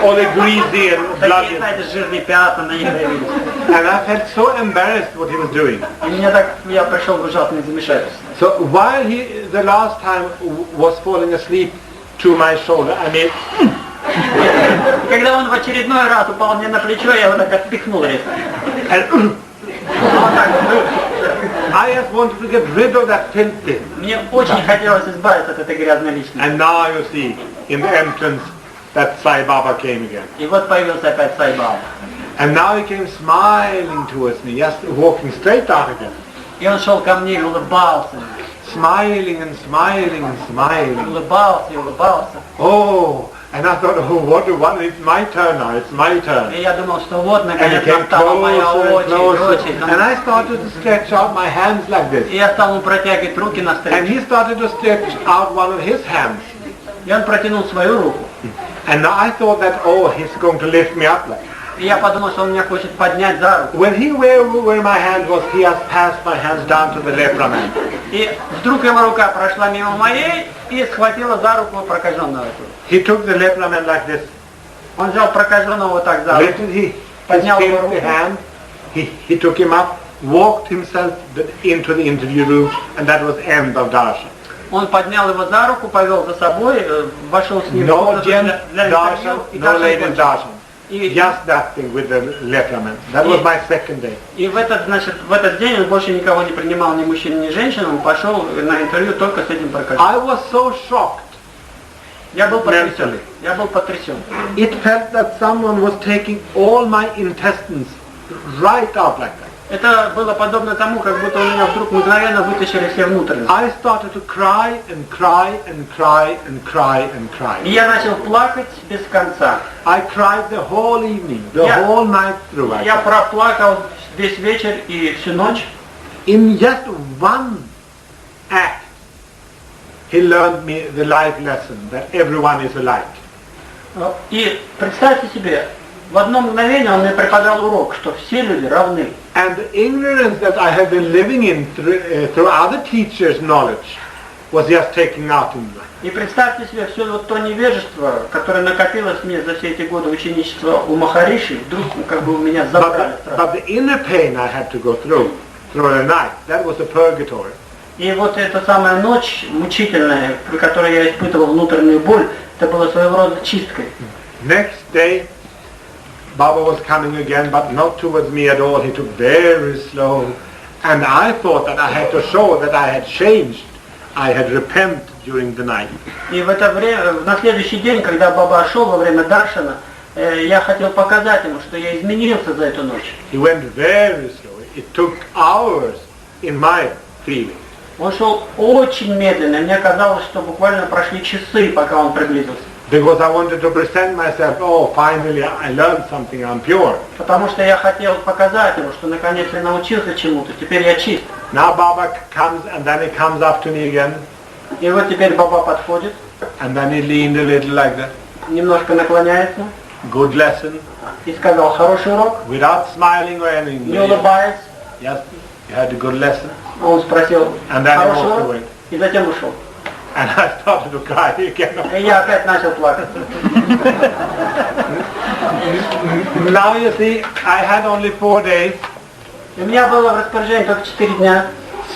all the greasy and Такие, bloody. знаете, жирные пятна на ней появились. And I felt so embarrassed what he was doing. И мне так, я пришел в ужасное замешательство. So while he, the last time, was falling asleep to my shoulder, I made, И когда он в очередной раз упал мне на плечо, я его так отпихнул резко. and I just wanted to get rid of that filthy. Мне очень хотелось избавиться от этой грязной личности. And now you see, in the entrance, that Sai Baba came again. И вот появился опять Сай Баба. And now he came smiling towards me, just walking straight out again. И он шел ко мне и улыбался. Smiling and smiling and smiling. Улыбался и улыбался. Oh, and I thought, oh, what a wonder, it's my turn now, it's my turn. И я думал, что вот, And he наконец, came настала моя closer and closer. очередь. And I started to stretch out my hands like И this. я стал ему протягивать руки And навстречу. he started to stretch out one of his hands. И он протянул свою руку. And I thought that, oh, he's going to lift me up like. И я подумал, что он меня хочет поднять за руку. When he where my hand was, he has passed my hands down to the leper man. И вдруг его рука прошла мимо моей и схватила за руку прокаженного. He took the leper man like this. Он взял прокаженного вот так за руку. Lifted his Поднял его filthy руку. hand. He took him up, walked himself into the interview room, and that was end of darshan. Он поднял его за руку, повел за собой, вошел с ним в No комнату gent для интервью. darshan, И no ladies кончился. darshan. И, Just that thing with the leper man. That was my second day. и в этот день он больше никого не принимал, ни мужчин, ни женщин. Он пошел на интервью только с этим прокаженным. I was so shocked. Я был потрясен. Mentally. Я был потрясен. It felt that someone was taking all my intestines right out like that. Это было подобно тому, как будто у меня вдруг мгновенно вытащили все внутренности. I started to cry and cry and cry and cry and cry. И я начал плакать без конца. I cried the whole evening, the whole night through. Я проплакал весь вечер и всю ночь. In just one act, he learned me the life lesson that everyone is alike. И представьте себе, в одно мгновение он мне преподал урок, что все люди равны. And the ignorance that I have been living in through other teachers' knowledge was just taken out in me. И представьте себе все вот то невежество, которое накопилось мне за все эти годы ученичества у Махариши, вдруг как бы у меня забрали сразу. But the inner pain I had to go through the night, that was a purgatory. И вот эта самая ночь мучительная, при которой я испытывал внутреннюю боль, это было своего рода чисткой. Next day, Baba was coming again, but not towards me at all. He took very slow. And I thought that I had to show that I had changed. I had repented during the night. И в это время, на следующий день, когда Баба шел во время даршана, я хотел показать ему, что я изменился за эту ночь. He went very slow. It took hours in my feeling. Он шел очень медленно, и мне казалось, что буквально прошли часы, пока он приблизился. Because I wanted to present myself, oh, finally I learned something, I'm pure. Потому что я хотел показать ему, что наконец я научился чему-то, теперь я чист. Now Baba comes and then he comes up to me again. И вот теперь Баба подходит, And then he leaned a little like that. немножко наклоняется Good lesson. и сказал: хороший урок, Without smiling or anything. не улыбаясь. Yes, you had a good lesson. Он спросил: And then he хороший walked урок, away. и затем ушел. And I started to cry again. И я опять начал плакать. Now you see, I had only 4 days. У меня было в распоряжении только 4 дня,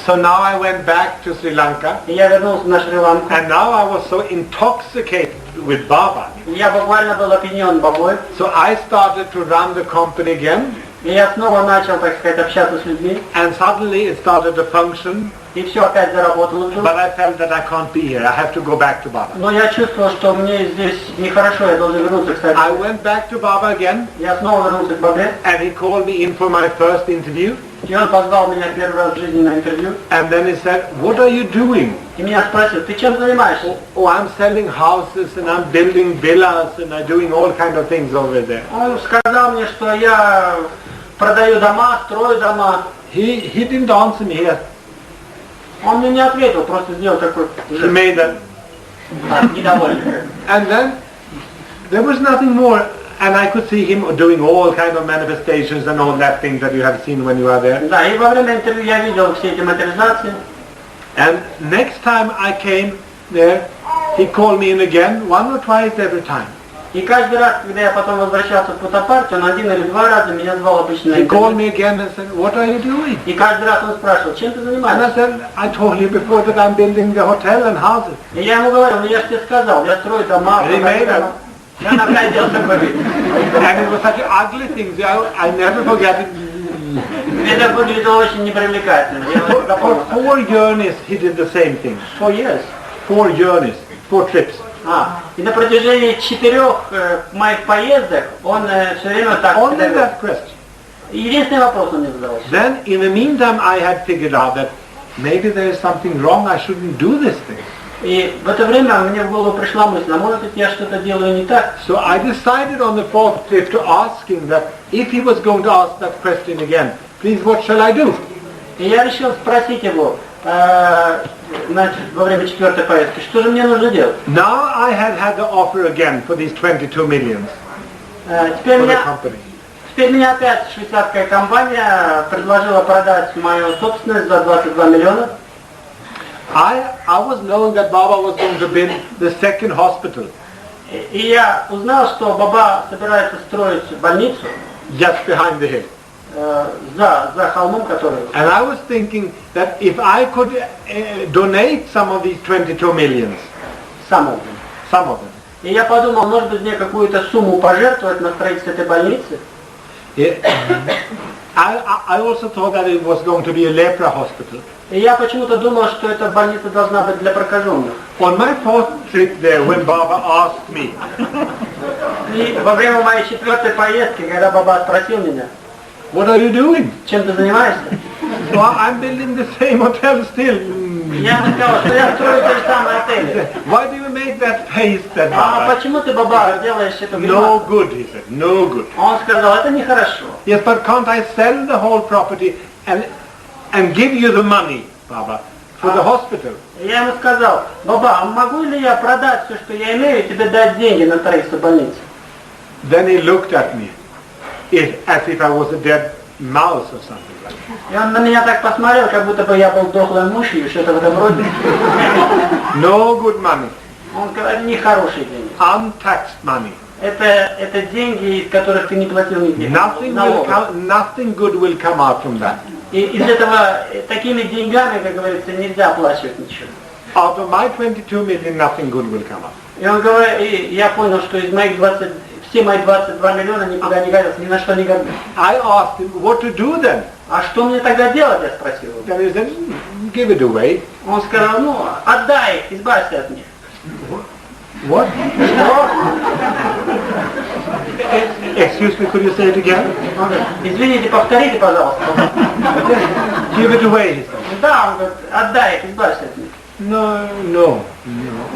So now I went back to Sri Lanka. и я вернулся на Шри-Ланку. And now I was so intoxicated with Baba. И я буквально был опьянен Бабой. So I started to run the company again. И я снова начал, так сказать, общаться с людьми. And suddenly it started to function. И все опять заработало вдруг. But I felt that I can't be here. I have to go back to Baba. Но я чувствовал, что мне здесь нехорошо, я должен вернуться, кстати. I went back to Baba again. Я снова вернулся к Бабе. And he called me in for my first interview. И он позвал меня первый раз в жизни на интервью. And then he said, what are you doing? И меня спросил: ты чем занимаешься? Oh, I'm selling houses and I'm building villas and I'm doing all kind of things over there. Он сказал мне, что я продаю дома, строю дома. He didn't answer me here. Он мне не ответил, просто сделал такой He made that. недовольный. And then there was nothing more. And I could see him doing all kind of manifestations and all that things that you have seen when you are there. Да, и во время интервью я видел все эти материализации. And next time I came there, he called me in again, 1 or twice every time. И каждый раз, когда я потом возвращался в фотопартию, он 1 или 2 раза меня звал обычно на He called интервью. me again and said, what are you doing? И каждый раз он спрашивал, чем ты And занимаешься? I said, I told you before that I'm building the hotel and houses. И я ему говорил, ну я же тебе сказал, я строю дома, Remember? дома. Я наглядел делал такой вид. And it was such ugly things. I never forget it. Это выглядело очень непривлекательно. Я For запомнил. 4 journeys he did the same thing. 4 years. 4 journeys, 4 trips. И на протяжении 4 моих поездок он все время так... Only that question. Единственный вопрос он мне задал. Then in the meantime I had figured out that maybe there is something wrong, I shouldn't do this thing. И в это время мне в голову пришла мысль, а может быть я что-то делаю не так? So I decided on the 4th trip to ask him that if he was going to ask that question again, please what shall I do? И я решил спросить его, значит, во время 4-й поездки, что же мне нужно делать? Now I had the offer again for these 22 millions Теперь for the company. меня опять швейцарская компания предложила продать мою собственность за 22 миллиона. I was knowing that Baba was going to build the 2nd hospital И я узнал, что Баба собирается строить больницу just behind the hill. за холмом, который... And I was thinking that if I could donate some of these 22 millions, Some of them. И я подумал, может быть, мне какую-то сумму пожертвовать на строительство этой больницы. I also thought that it was going to be a leper hospital. И я почему-то думал, что эта больница должна быть для прокаженных. On my 4th trip there, when Baba asked me, И во время моей 4-й поездки, когда Баба спросил меня, what are you doing? чем ты занимаешься? Well, I'm building the same hotel still. Я ему сказал, что я строю те же самые отели. Why do you make that face, that А Baba? почему ты, Баба, делаешь эту No гримасу? good, he said, no good. Он сказал, это нехорошо. Yes, but can't I sell the whole property and give you the money, Baba, for the hospital? Я ему сказал, Баба, а могу ли я продать все, что я имею, и тебе дать деньги на строительство больницы? Then he looked at me as if I was a dead mouse or something like that. И он на меня так посмотрел, как будто бы я был дохлой мышью, что-то в этом роде. No good money, Он говорит, это нехорошие деньги. untaxed money. Это деньги, из которых ты не платил никаких налогов. Nothing good will come out from that. И из этого, такими деньгами, как говорится, нельзя оплачивать ничего. Out of my 22 million, nothing good will come out. И он говорит, и я понял, что из моих все мои 22 миллиона никуда не годятся, ни на что не годятся. I asked him, what to do then? А что мне тогда делать, я спросил его. Then he said, give it away. Он сказал, ну, отдай их, избавься от них. What? Excuse me, could you say it again? Он говорит, извините, повторите, пожалуйста. Give it away, he said. Да, он говорит, отдай их, избавься от них. No,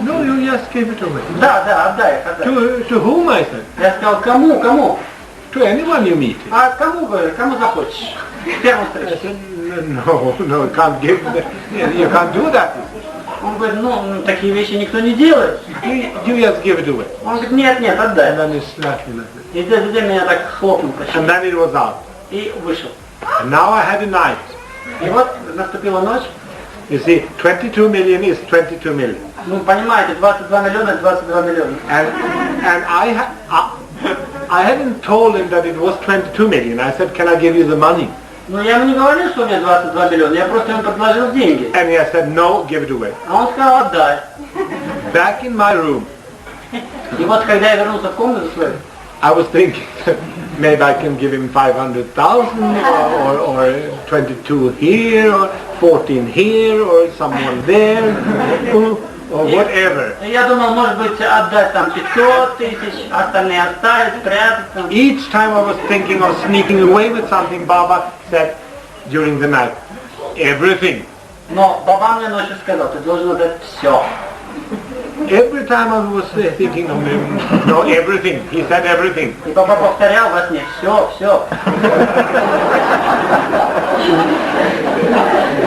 you just give it away. Да, отдай их, отдай. To whom, I said? Я сказал, кому? To anyone you meet. А кому, говорю, кому захочешь? Первому I встрече. said, no, you can't give that. You can't do that. Он говорит, ну, такие вещи никто не делает. You just give it away. Он говорит, нет, отдай. And then he slapped me like this. И затем меня так хлопнул по And щеке. then it was out. И вышел. And now I had a night. И вот наступила ночь. You see, 22 million is 22 million. Ну, понимаете, 22 миллиона, 22 миллиона. And I hadn't told him that it was 22 million. I said, can I give you the money? Ну, я ему не говорил, что у меня 22 миллиона, я просто ему предложил деньги. And he said, no, give it away. А он сказал, отдай. Back in my room, И вот, когда я вернулся в комнату свою, I was thinking, maybe I can give him 500,000 or 22 here or 14 here or someone there or whatever. я думал, может быть, отдать там 500 тысяч, остальные оставить, спрятать там. Each time I was thinking of sneaking away with something, Baba said during the night, everything. Но Баба мне ночью сказал, ты должен отдать все. Every time I was thinking of him, no, everything. He said everything. И Баба повторял во сне, все.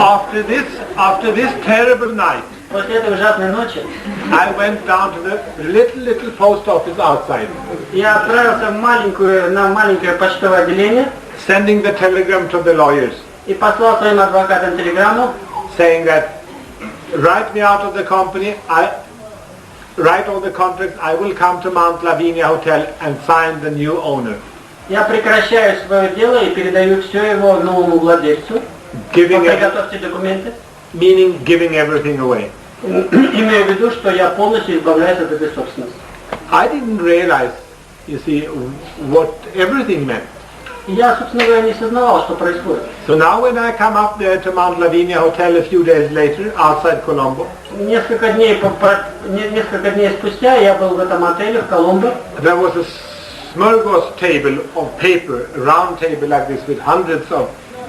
After this terrible night, После этой ужасной ночи I went down to the little post office outside, я отправился на маленькое почтовое отделение sending the telegram to the lawyers, и послал своим адвокатам телеграмму, saying that write me out of the company, write all the contracts, I will come to Mount Lavinia Hotel and sign the new owner. я прекращаю свое дело и передаю все его новому владельцу. Подготовьте документы. Meaning giving everything away. Имею в виду, что я полностью избавляюсь от этой собственности. I didn't realize, you see, what everything meant. Я, собственно говоря, не сознавал, что происходит. So now when I come up there to Mount Lavinia Hotel a few days later, outside Colombo, Несколько дней спустя я был в этом отеле в Коломбо. there was a smorgasbord table of paper, a round table like this with hundreds of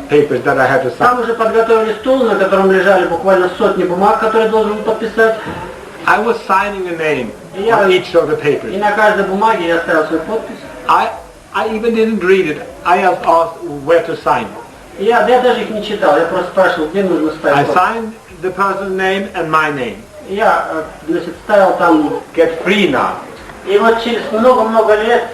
papers that I had to sign. Там уже подготовили стол, на котором лежали буквально сотни бумаг, которые я должен был подписать. I was signing a name on each of the И papers. на каждой бумаге я оставил свою подпись. I even didn't read it. I just asked where to sign. Я даже их не читал, я просто спрашивал, где нужно I ставить подпись. signed the person's name and my name. Я, значит, ставил там. Get free now. И вот через много-много лет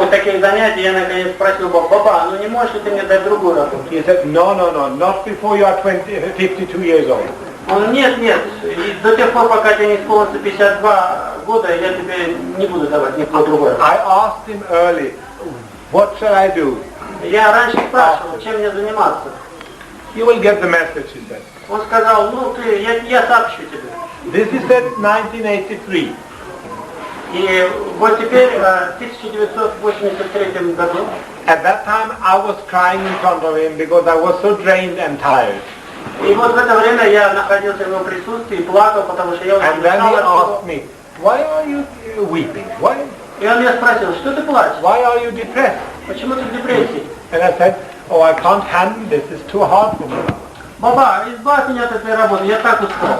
таких занятий я наконец спросил Баба, ну не можешь ли ты мне дать другую работу? He said, no, not before you are 52 years old. Он, нет, и до тех пор, пока тебе не исполнится 52 года, я тебе не буду давать никакой другой работы. I asked him early, what shall I do? Я раньше спрашивал, чем мне заниматься. You will get the message, he said. Он сказал, ну я сообщу тебе. This is said 1983. И вот теперь, в 1983 году, At that time I was crying in front of him because I was so drained and tired. и вот в это время я находился в его присутствии и плакал, потому что я And очень then he устал. asked me, why are you weeping? Why И он меня спросил, что ты плачешь? are you depressed? Почему ты в депрессии? And I said, oh, I can't handle this. It's too hard for me. Баба, избавь меня от этой работы, я так устал.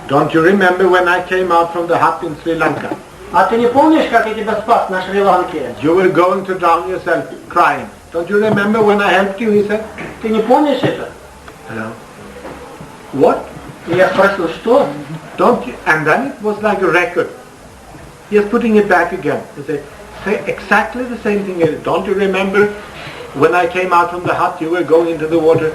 Don't you remember when I came out from the hut in Sri Lanka? А ты не помнишь, как я тебя спас на Шри-Ланке? You were going to drown yourself crying. Don't you remember when I helped you? He said. Ты не помнишь это? No. What? И я спросил, что? Don't you? And then it was like a record. He was putting it back again. He said, say exactly the same thing. Don't you remember when I came out from the hut, you were going into the water?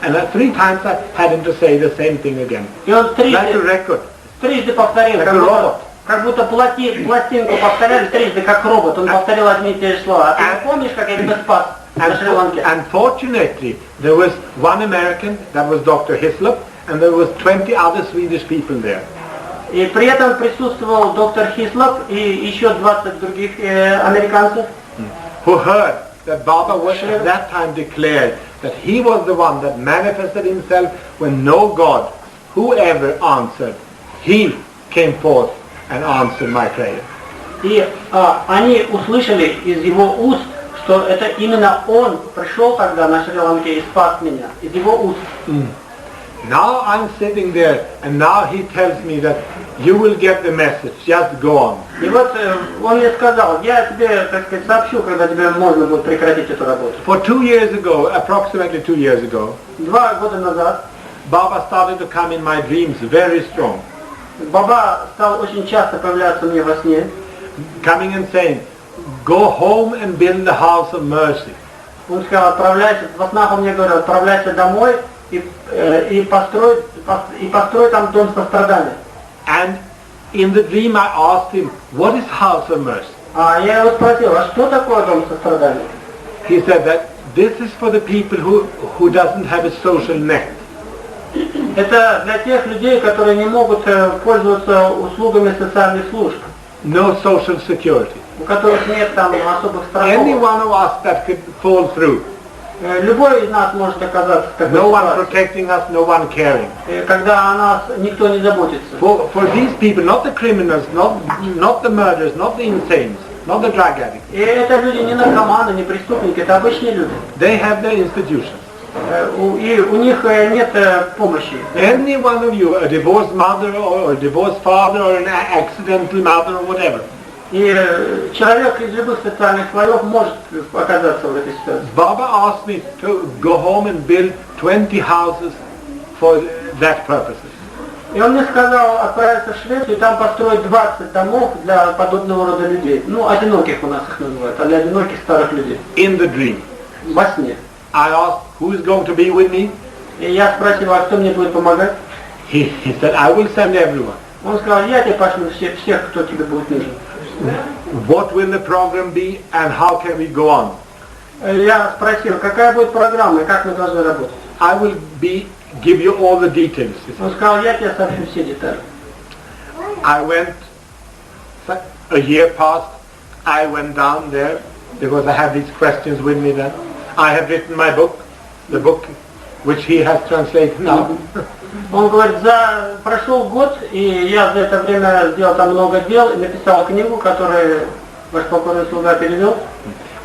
And 3 times I had him to say the same thing again. И он Like a record. трижды повторил, Like a robot. как будто пластинку повторяли трижды, как робот. Он повторил одни и те же слова. А ты не помнишь, как я тебя спас на Шри-Ланке? Unfortunately, there was one American, that was Dr. Hislop, and there was 20 other Swedish people there. И при этом присутствовал доктор Хислоп и еще 20 других американцев, Who heard that Baba was at that time declared that he was the one that manifested himself when no God, whoever answered, he came forth and answered my prayer. И они услышали из его уст, что это именно он пришел тогда на Шри-Ланке и спас меня, из его уст. Now I'm sitting there and now he tells me that you will get the message, just go on. И вот он мне сказал, я тебе, так сказать, сообщу, когда тебе можно будет прекратить эту работу. For 2 years ago, approximately 2 years ago, 2 года назад Baba started to come in my dreams very strong. Баба стал очень часто появляться мне во сне. Coming and saying, go home and build the house of mercy. Он сказал, отправляйся, во снах он мне говорил, отправляйся домой и построй там дом сострадания. And in the dream I asked him, what is house of mercy? А я его спросил, а что такое дом сострадания? He said that this is for the people who doesn't have a social net. Это для тех людей, которые не могут пользоваться услугами социальных служб. No social security. У которых нет там особых Any страховок. one of us that could fall through. Любой из нас может оказаться в такой No one ситуации, protecting us, no one caring. когда о нас никто не заботится. For these people, not the criminals, not the murderers, not the insanes, not the drug addicts. И это люди не наркоманы, не преступники, это обычные люди. They have their institutions. И у них нет помощи. Any one of you, a divorced mother or a divorced father or an accidental mother or whatever. И человек из любых социальных слоев может оказаться в этой ситуации. Baba asked me to go home and build 20 houses for that purpose. И он мне сказал отправиться в Швецию и там построить 20 домов для подобного рода людей. Ну, одиноких у нас их называют, а для одиноких старых людей. In the dream. Во сне. I asked, who is going to be with me? И я спросил, а кто мне будет помогать? He said, I will send everyone. Он сказал, я тебе пошлю всех, кто тебе будет нужен. What will the program be and how can we go on? Я спросил, какая будет программа и как мы должны работать. I will give you all the details. Он сказал, я тебе сообщу все детали. I went, a year passed, I went down there because I had these questions with me then. I have written my book, the book which he has translated now. Он говорит, прошел год, и я за это время сделал там много дел и написал книгу, которую ваш покорный слуга перевел.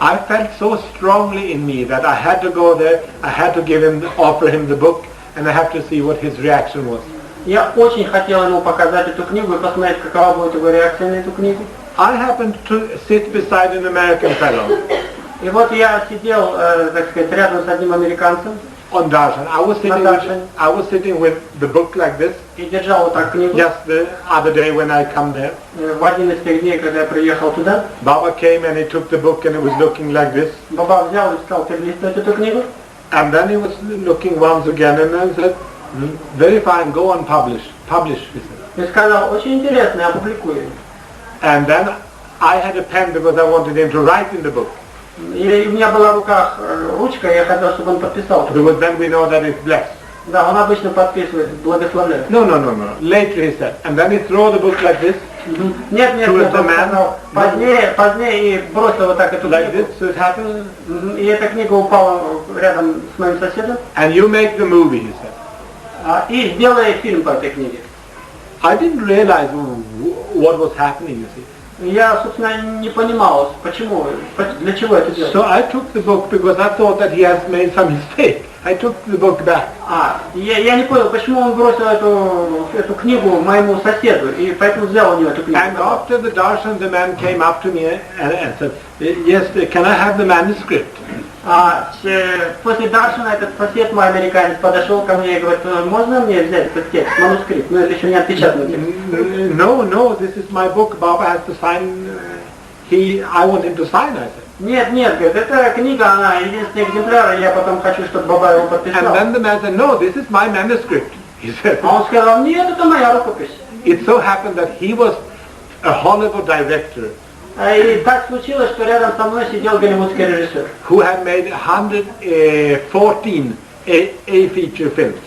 I felt so strongly in me that I had to go there, I had to offer him the book, and I have to see what his reaction was. Я очень хотел ему показать эту книгу и посмотреть, какова будет его реакция на эту книгу. I happened to sit beside an American fellow. И вот я сидел, так сказать, рядом с одним американцем. On darshan. I was sitting with the book like this. И держал вот так книгу. Just the other day when I come there. В один из тех дней, когда я приехал туда. Baba came and he took the book and it was looking like this. Баба взял и стал перелистывать эту книгу. And then he was looking once again and then said, very fine, go on publish, he said. И сказал, очень интересно, я опубликую. And then I had a pen because I wanted him to write in the book. И у меня была в руках ручка, и я хотел, чтобы он подписал. Because then we know that it's blessed. Да, он обычно подписывает, благословляет. No. Later he said, and then he threw the book like this. Нет, он сказал, позднее и бросил вот так эту like книгу. this, so it happened. И эта книга упала рядом с моим соседом. And you make the movie, he said. И сделай фильм по этой книге. I didn't realize what was happening, you see. Я, собственно, не понимал, почему, для чего это делать. So I took the book because I thought that he has made some mistake. I took the book back. Я не понял, почему он бросил эту книгу моему соседу, и поэтому взял у него эту книгу. And after the darshan, the man came up to me and said, yes, can I have the manuscript? После даршана этот сосед, мой американец, подошел ко мне и говорит, можно мне взять этот текст, манускрипт? Но это еще не отпечатанный текст. No, this is my book. Baba has to sign. I want him to sign, I said. Нет, говорит, эта книга, она единственный экземпляр, и я потом хочу, чтобы Баба его подписал. And then the man said, no, this is my manuscript, he said. Он сказал, нет, это моя рукопись. It so happened that he was a Hollywood director. И так случилось, что рядом со мной сидел голливудский режиссер. Who had made 114 A-feature films.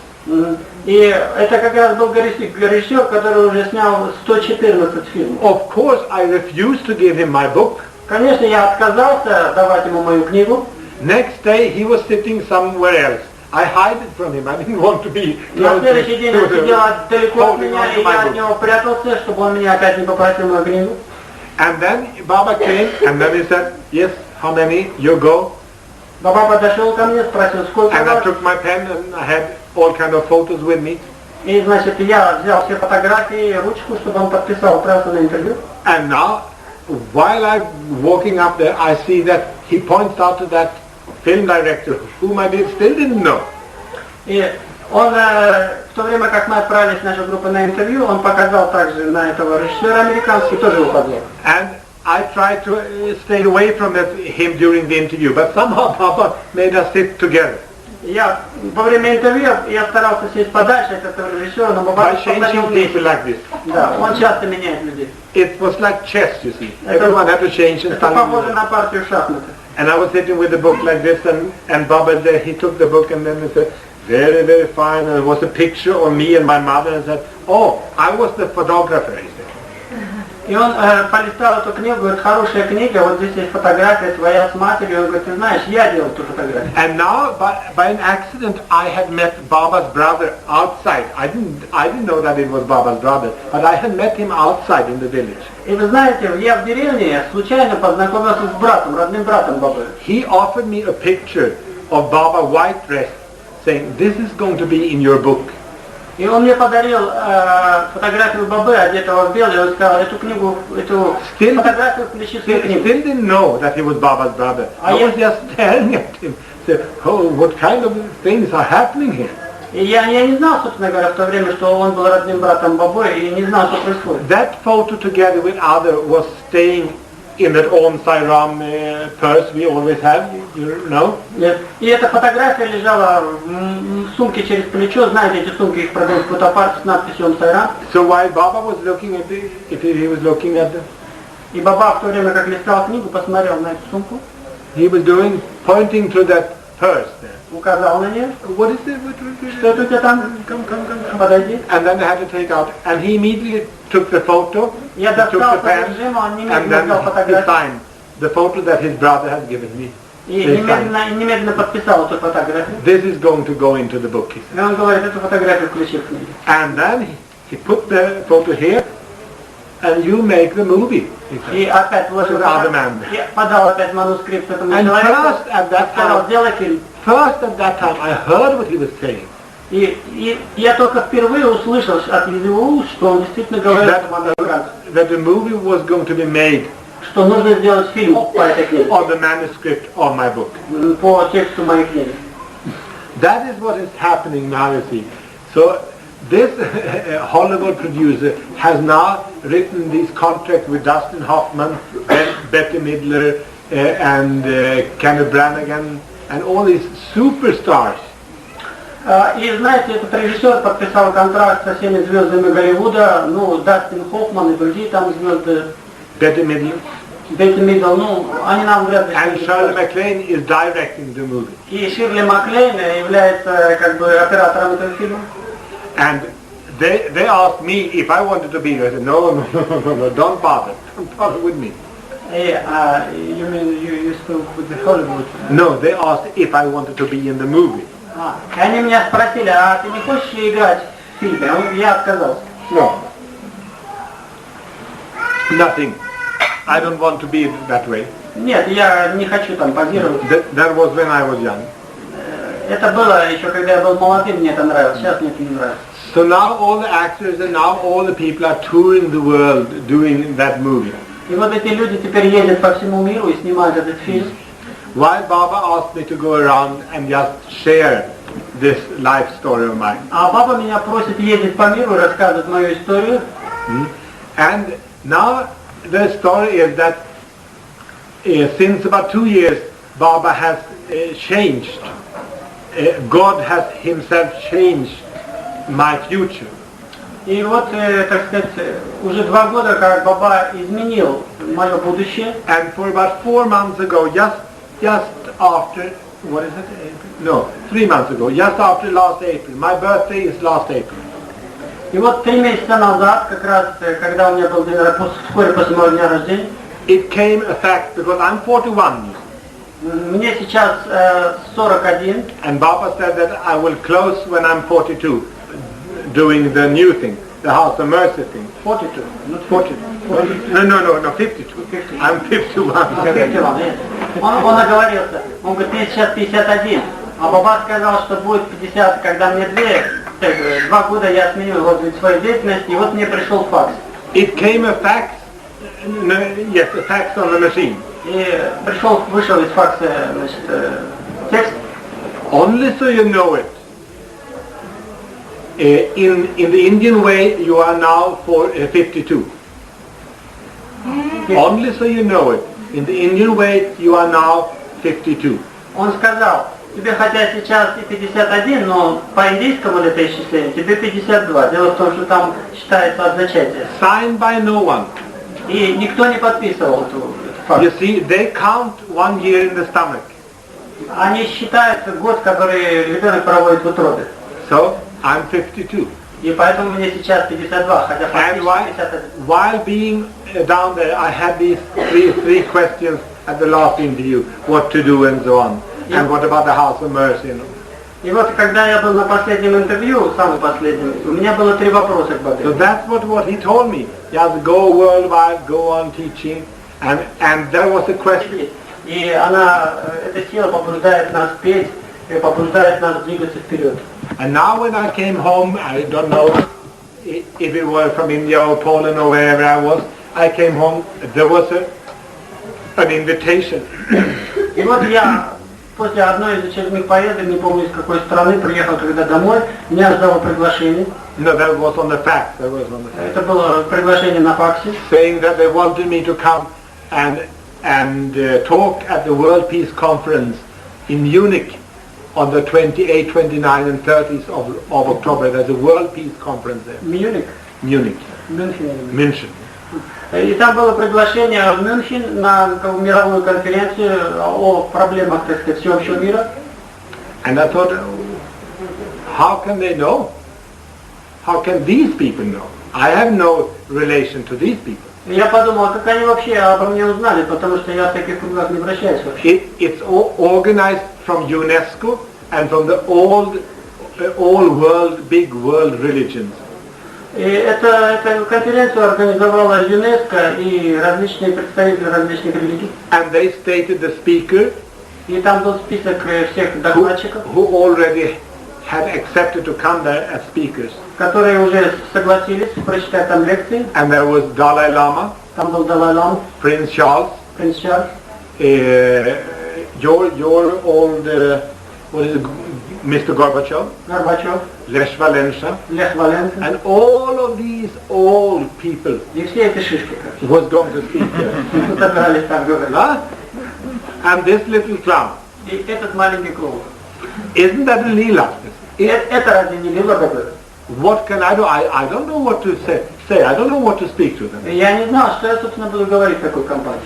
И это как раз был режиссер, который уже снял 114 фильмов. Of course, I refused to give him my book. Конечно, я отказался давать ему мою книгу. Next day, he was sitting somewhere else. I hid it from him. I didn't want to be. На следующий день он сидел далеко от меня, и я от него прятался, чтобы он меня опять не попросил мою книгу. And then Baba came, and then he said, yes, how many? You go. Баба подошел ко мне, спросил, сколько And I вас? took my pen, and I had all kind of photos with me. И, значит, я взял все фотографии, ручку, чтобы он подписал, отправился на интервью. And now, while I'm walking up there, I see that he points out to that film director, whom I still didn't know. И он, в то время, как мы отправились, наша группа, на интервью, он показал также на этого режиссера американский, тоже его позвал. And I tried to stay away from him during the interview, but somehow Baba made us sit together. Я во время интервью я старался сесть подальше от этого режиссера, но Баба changing people like this. Да, он часто меняет людей. It was like chess, you see. Everyone had to change and Это похоже на партию шахматы. And I was sitting with the book like this, and Baba there, he took the book and then he said, very, very fine. And there was a picture of me and my mother, and said, oh, I was the photographer, he said. И он полистал эту книгу, говорит, хорошая книга, вот здесь есть фотография твоя с матерью. Он говорит, ты знаешь, я делал ту фотографию. And now, by an accident, I had met Baba's brother outside. I didn't know that it was Baba's brother, but I had met him outside in the village. И вы знаете, я в деревне случайно познакомился с братом, родным братом Бабы. He offered me a picture of Baba white dress, saying, this is going to be in your book. И он мне подарил фотографию Бабе, одетого в белый, и он сказал, эту фотографию включи в свою книгу. Still didn't know that he was Baba's brother. I was just staring at him. Said, oh, what kind of things are happening here? И я не знал, собственно говоря, в то время, что он был родным братом Бабы, и не знал, что происходит. That photo together with other was staying in that own Sairam purse we always have, you know? Нет. И эта фотография лежала в сумке через плечо, знаете, эти сумки их продают в фотоапарате с надписью «Он Сайрам». So while Baba was looking at he was looking at the, И Баба в то время, как листал книгу, посмотрел на эту сумку, he was pointing to that purse there. указал на нее. What is it? Что это у тебя там? Come. Подойди. And then they had to take out, and he immediately took the photo, Я took the достал pen, содержимое, он and немедленно взял then he фотографию. signed the photo that his brother had given me. И They signed. немедленно подписал эту фотографию. This is going to go into the book, he said. И он говорит, эту фотографию включи в книгу. And then he put the photo here, and you make the movie, he said. И опять вложил, To the other man. и подал опять манускрипт этому And человеку. first at that Сказал, time, сделай фильм. First at that time, I heard what he was saying. И я только впервые услышал от его уст, что он действительно говорит об американцах. That the movie was going to be made Что нужно сделать фильм по этой книге, on the manuscript of my book. по тексту моей книги. That is what is happening now, you see. So this Hollywood producer has now written these contracts with Dustin Hoffman, Bette Midler, and Kenneth Branagh, and all these superstars. И знаете, этот режиссер подписал контракт со всеми звездами Голливуда, ну, Дастин Хоффман и другие там звезды. Bette Midler. Бетти Мидл, ну, они нам вряд ли... And Shirley MacLaine is directing the movie. И Ширли Маклейн является как бы оператором этого фильма. And they asked me if I wanted to be there. I said, no, don't bother with me. You mean you spoke with the Hollywood? No, they asked if I wanted to be in the movie. И они меня спросили, а ты не хочешь играть в фильме? Я отказался. No. Nothing. I don't want to be that way. Нет, я не хочу там позировать. That was when I was young. Это было еще когда я был молодым, мне это нравилось. Сейчас мне это не нравится. So now all the actors and now all the people are touring the world doing that movie. И вот эти люди теперь ездят по всему миру и снимают этот фильм. While Baba asked me to go around and just share this life story of mine. А папа меня просит ездить по миру и рассказывать мою историю. And now the story is that since about 2 years Baba has changed. God has himself changed my future. И вот, так сказать, уже 2 года, как Баба изменил мое будущее. And for about 4 months ago, just after, what is it? No, 3 months ago, just after last April. My birthday is last April. И вот 3 месяца назад, как раз, когда у меня был вскоре после моего дня рождения, it came a fact because I'm 41. мне сейчас 41. And Baba said that I will close when I'm 42, doing the new thing, the House of Mercy thing. 42, not 40. No, 52. I'm 51. Он оговорился. Он говорит, мне сейчас 51. А Баба сказал, что будет 50, когда мне 2 года я сменил свою деятельность, и вот мне пришел факс. It came a fax, yes, a fax on the machine. И вышел из факса, значит, текст. Only so you know it. In the Indian way, you are now 52. Only so you know it. In the Indian way, you are now 52. Он сказал, тебе хотя сейчас и 51, но по индийскому летоисчислению тебе 52. Дело в том, что там считается от зачатия. Signed by no one. И никто не подписывал эту факт. You see, they count 1 year in the stomach. Они считают год, который ребенок проводит в утробе. So, I'm 52. И поэтому мне сейчас 52, хотя And фактически 51. while being down there, I had these three questions at the last interview, what to do and so on. And what about the House of Mercy? И вот, когда я был на последнем интервью, самом последнем, у меня было 3 вопроса к Бабе. So that's what he told me. Just go worldwide, go on teaching. And there was a question. И эта сила побуждает нас петь, и побуждает нас двигаться вперед. And now when I came home, I don't know if it was from India or Poland or wherever I was, I came home, there was an invitation. И вот я после одной из очередных поездок, не помню из какой страны, приехал когда домой, меня ждало приглашение. No, that was on the fax. Это было приглашение на факсе. Saying that they wanted me to come and talk at the World Peace Conference in Munich on the 28th, 29th and 30th of October. There's a World Peace Conference there. Munich. München. И там было приглашение в Мюнхен на мировую конференцию о проблемах, так сказать, всеобщего мира. And I thought, how can they know? How can these people know? I have no relation to these people. Я подумал, как они вообще обо мне узнали, потому что я в таких кругах не вращаюсь вообще. It's organized from UNESCO and from the all world, big world religions. И эту конференцию организовала ЮНЕСКО и различные представители различных религий. And they stated the speaker, И там был список всех докладчиков, who already had accepted to come there as speakers. которые уже согласились прочитать там лекции. And there was Dalai Lama, Там был Далай Лама, Prince Charles, принц Чарльз, your old, what is it, Mr. Gorbachev, Горбачев, Lech Walesa, Лех Валенса. and all of these old people И все эти шишки, короче, was going to speak there. собирались там говорить. Huh? And this little clown, И этот маленький клоун. isn't that a lila? Это разве не лила какое-то? What can I do? I don't know what to say. I don't know what to speak to them. Я не знал, что я, собственно, буду говорить в такой компании.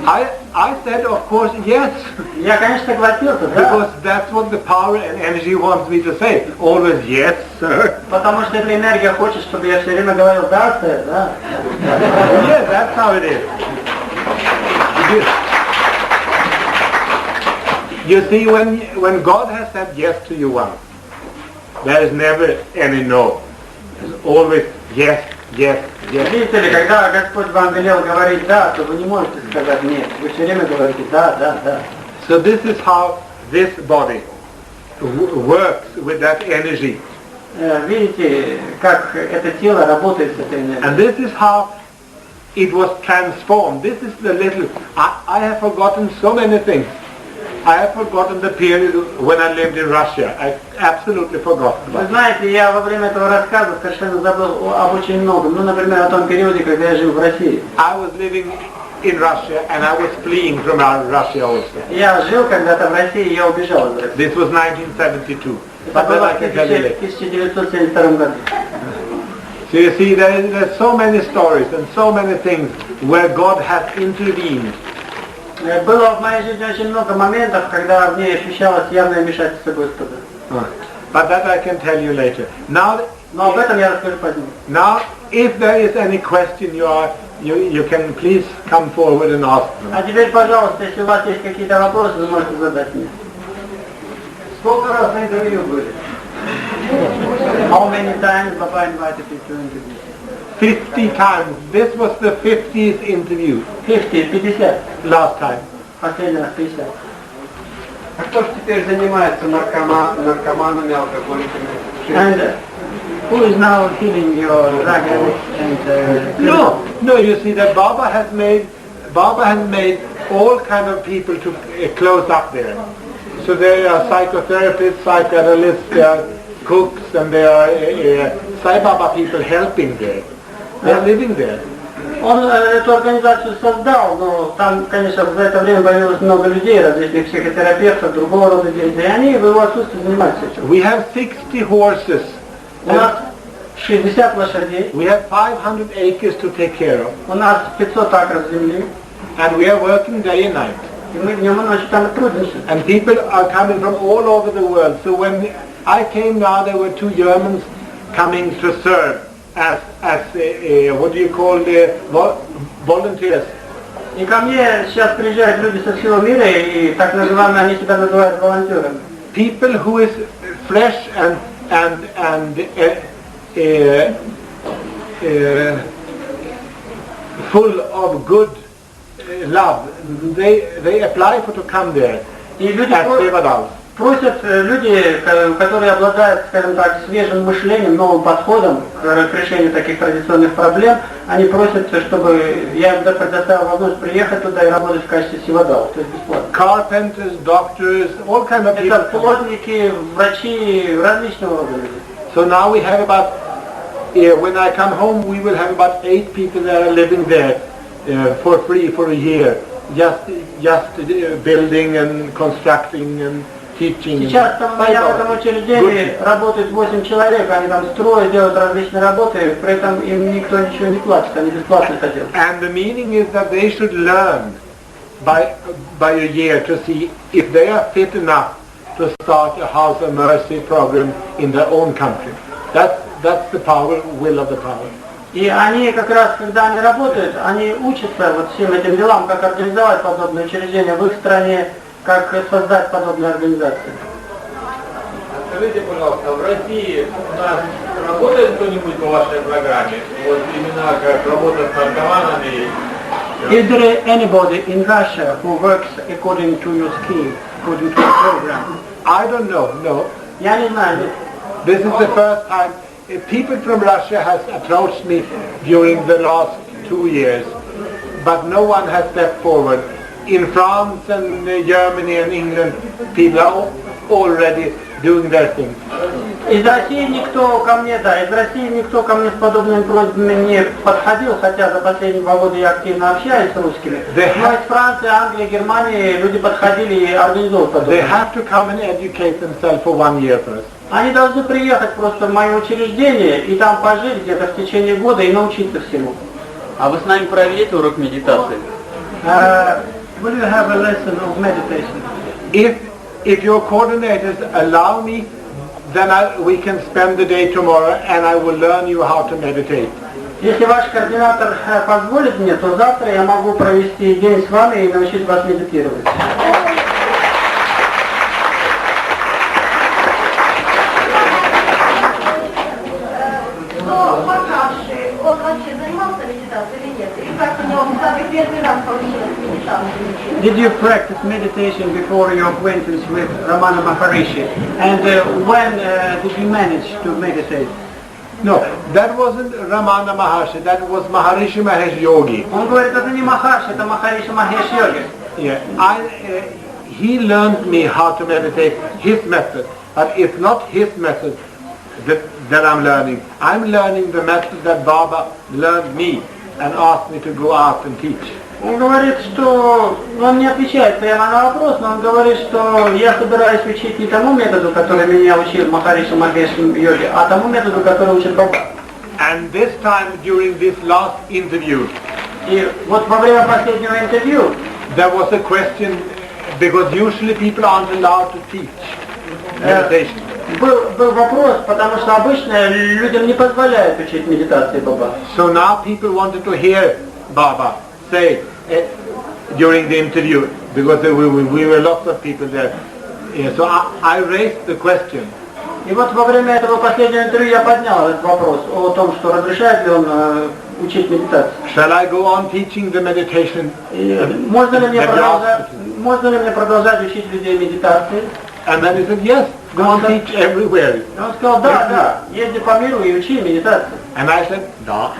I said, of course, yes, Я, конечно, согласился, да. because that's what the power and energy wants me to say. Always yes, sir. Потому что эта энергия хочет, чтобы я все время говорил да, сэр, да. Yes, that's how it is. You see, when God has said yes to you once, there is never any no. There's always yes, yes, yes. Видите ли, когда Господь вам велел говорить да, то вы не можете сказать нет. Вы все время говорите да, да, да. So this is how this body works with that energy. Видите, как это тело работает с этой энергией. And this is how it was transformed. This is the little... I have forgotten so many things. I have forgotten the period when I lived in Russia. I absolutely forgot. Вы знаете, я во время этого рассказа совершенно забыл об очень многом. Ну, например, о том периоде, когда я жил в России. I was living in Russia and I was fleeing from Russia also. Я жил когда-то в России, и я убежал из России. This was 1972. Это было в 1972 году. So you see, there's so many stories and so many things where God has intervened. Было в моей жизни очень много моментов, когда в ней ощущалось явное вмешательство Господа. But that I can tell you later. Now, Но об этом я расскажу позднее. now, if there is any question you can please come forward and ask them. А теперь, пожалуйста, если у вас есть какие-то вопросы, вы можете задать мне. Сколько раз на интервью были? How many times Baba invited you to interview? 50 times. This was the 50th interview 50. last time. Последний раз 50. А кто же теперь занимается наркоманами, алкоголиками? And who is now healing your drug addicts and No, you see that Baba has made all kind of people to close up there. So there are psychotherapists, psychoanalysts, there are cooks, and there are Sai Baba people helping there. They're living there. Он эту организацию создал, но там, конечно, за это время появилось много людей, различных психотерапевтов, другого рода деятелей, и они в его отсутствии занимаются этим. We have 60 horses. У нас 60 лошадей, We have 500 acres to take care of. у нас 500 акров земли, And we are working day and night. и мы днем и ночью там трудимся. And people are coming from all over the world. So when I came now, there were 2 Germans coming to serve as what do you call volunteers. И ко мне сейчас приезжают люди со всего мира, и так называемые, они себя называют волонтерами. People who is fresh and full of good love. They apply for to come there И люди, as Devadals. Просят люди, которые обладают, скажем так, свежим мышлением, новым подходом к решению таких традиционных проблем, они просят, чтобы я им предоставил возможность приехать туда и работать в качестве сивадала, то есть бесплатно. Carpenters, doctors, all kind of people. Это плотники, врачи, различного рода люди. So now we have about, when I come home, we will have about 8 people that are living there for free for a year, just building and constructing and teaching. Сейчас там у меня в этом учреждении работает 8 человек, они там строят, делают различные работы, при этом им никто ничего не платит, они бесплатно это делают. And the meaning is that they should learn by a year to see if they are fit enough to start a House of Mercy program in their own country. That's the power, will of the power. И они как раз, когда они работают, они учатся вот всем этим делам, как организовать подобные учреждения в их стране, как создать подобные организации. Скажите, пожалуйста, в России у нас работает кто-нибудь по вашей программе? Вот именно как работа с наркоманами? Is there anybody in Russia who works according to your scheme, according to your program? I don't know, no. Я не знаю. This is the first time. People from Russia has approached me during the last 2 years, but no one has stepped forward. In France and Germany and England, people are already doing their thing. Из России никто ко мне, из России никто ко мне с подобными просьбами не подходил, хотя за последние 2 года я активно общаюсь с русскими. Но из Франции, Англии, Германии люди подходили и организовывали подобное. They have to come and educate themselves for 1 year first. Они должны приехать просто в мое учреждение и там пожить где-то в течение года и научиться всему. А вы с нами проведете урок медитации? Will you have a lesson of meditation? If your coordinators allow me, then we can spend the day tomorrow and I will learn you how to meditate. Если ваш координатор позволит мне, то завтра я могу провести день с вами и научить вас медитировать. Он вообще занимался медитацией или нет? И как у него самый первый раз получилась медитация? Did you practice meditation before your acquaintance with Ramana Maharishi? And when did you manage to meditate? No, that wasn't Ramana Maharshi, that was Maharishi Mahesh Yogi. Он говорит, это не Махарши, это Махариши Махеш Йоги. Yeah, he learned me how to meditate, his method, but it's not his method that I'm learning. I'm learning the method that Baba learned me and asked me to go out and teach. Он говорит, что он не отвечает прямо на вопрос, но он говорит, что я собираюсь учить не тому методу, который меня учил Махариши Махеш Йоги, а тому методу, который учит Баба. And this time during this last interview, И вот во время последнего интервью there was a question because usually people aren't allowed to teach meditation. был вопрос, потому что обычно людям не позволяют учить медитации Баба. So now people wanted to hear Baba say during the interview, because we were lots of people there. Yeah, so I raised the question. И вот во время этого последнего интервью я поднял этот вопрос о том, что разрешает ли он учить медитацию. Shall I go on teaching the meditation? Можно ли мне продолжать учить людей медитации? And then he said, yes, go on teach everywhere. И он сказал, да, езди по миру и учи медитацию. And I said, да.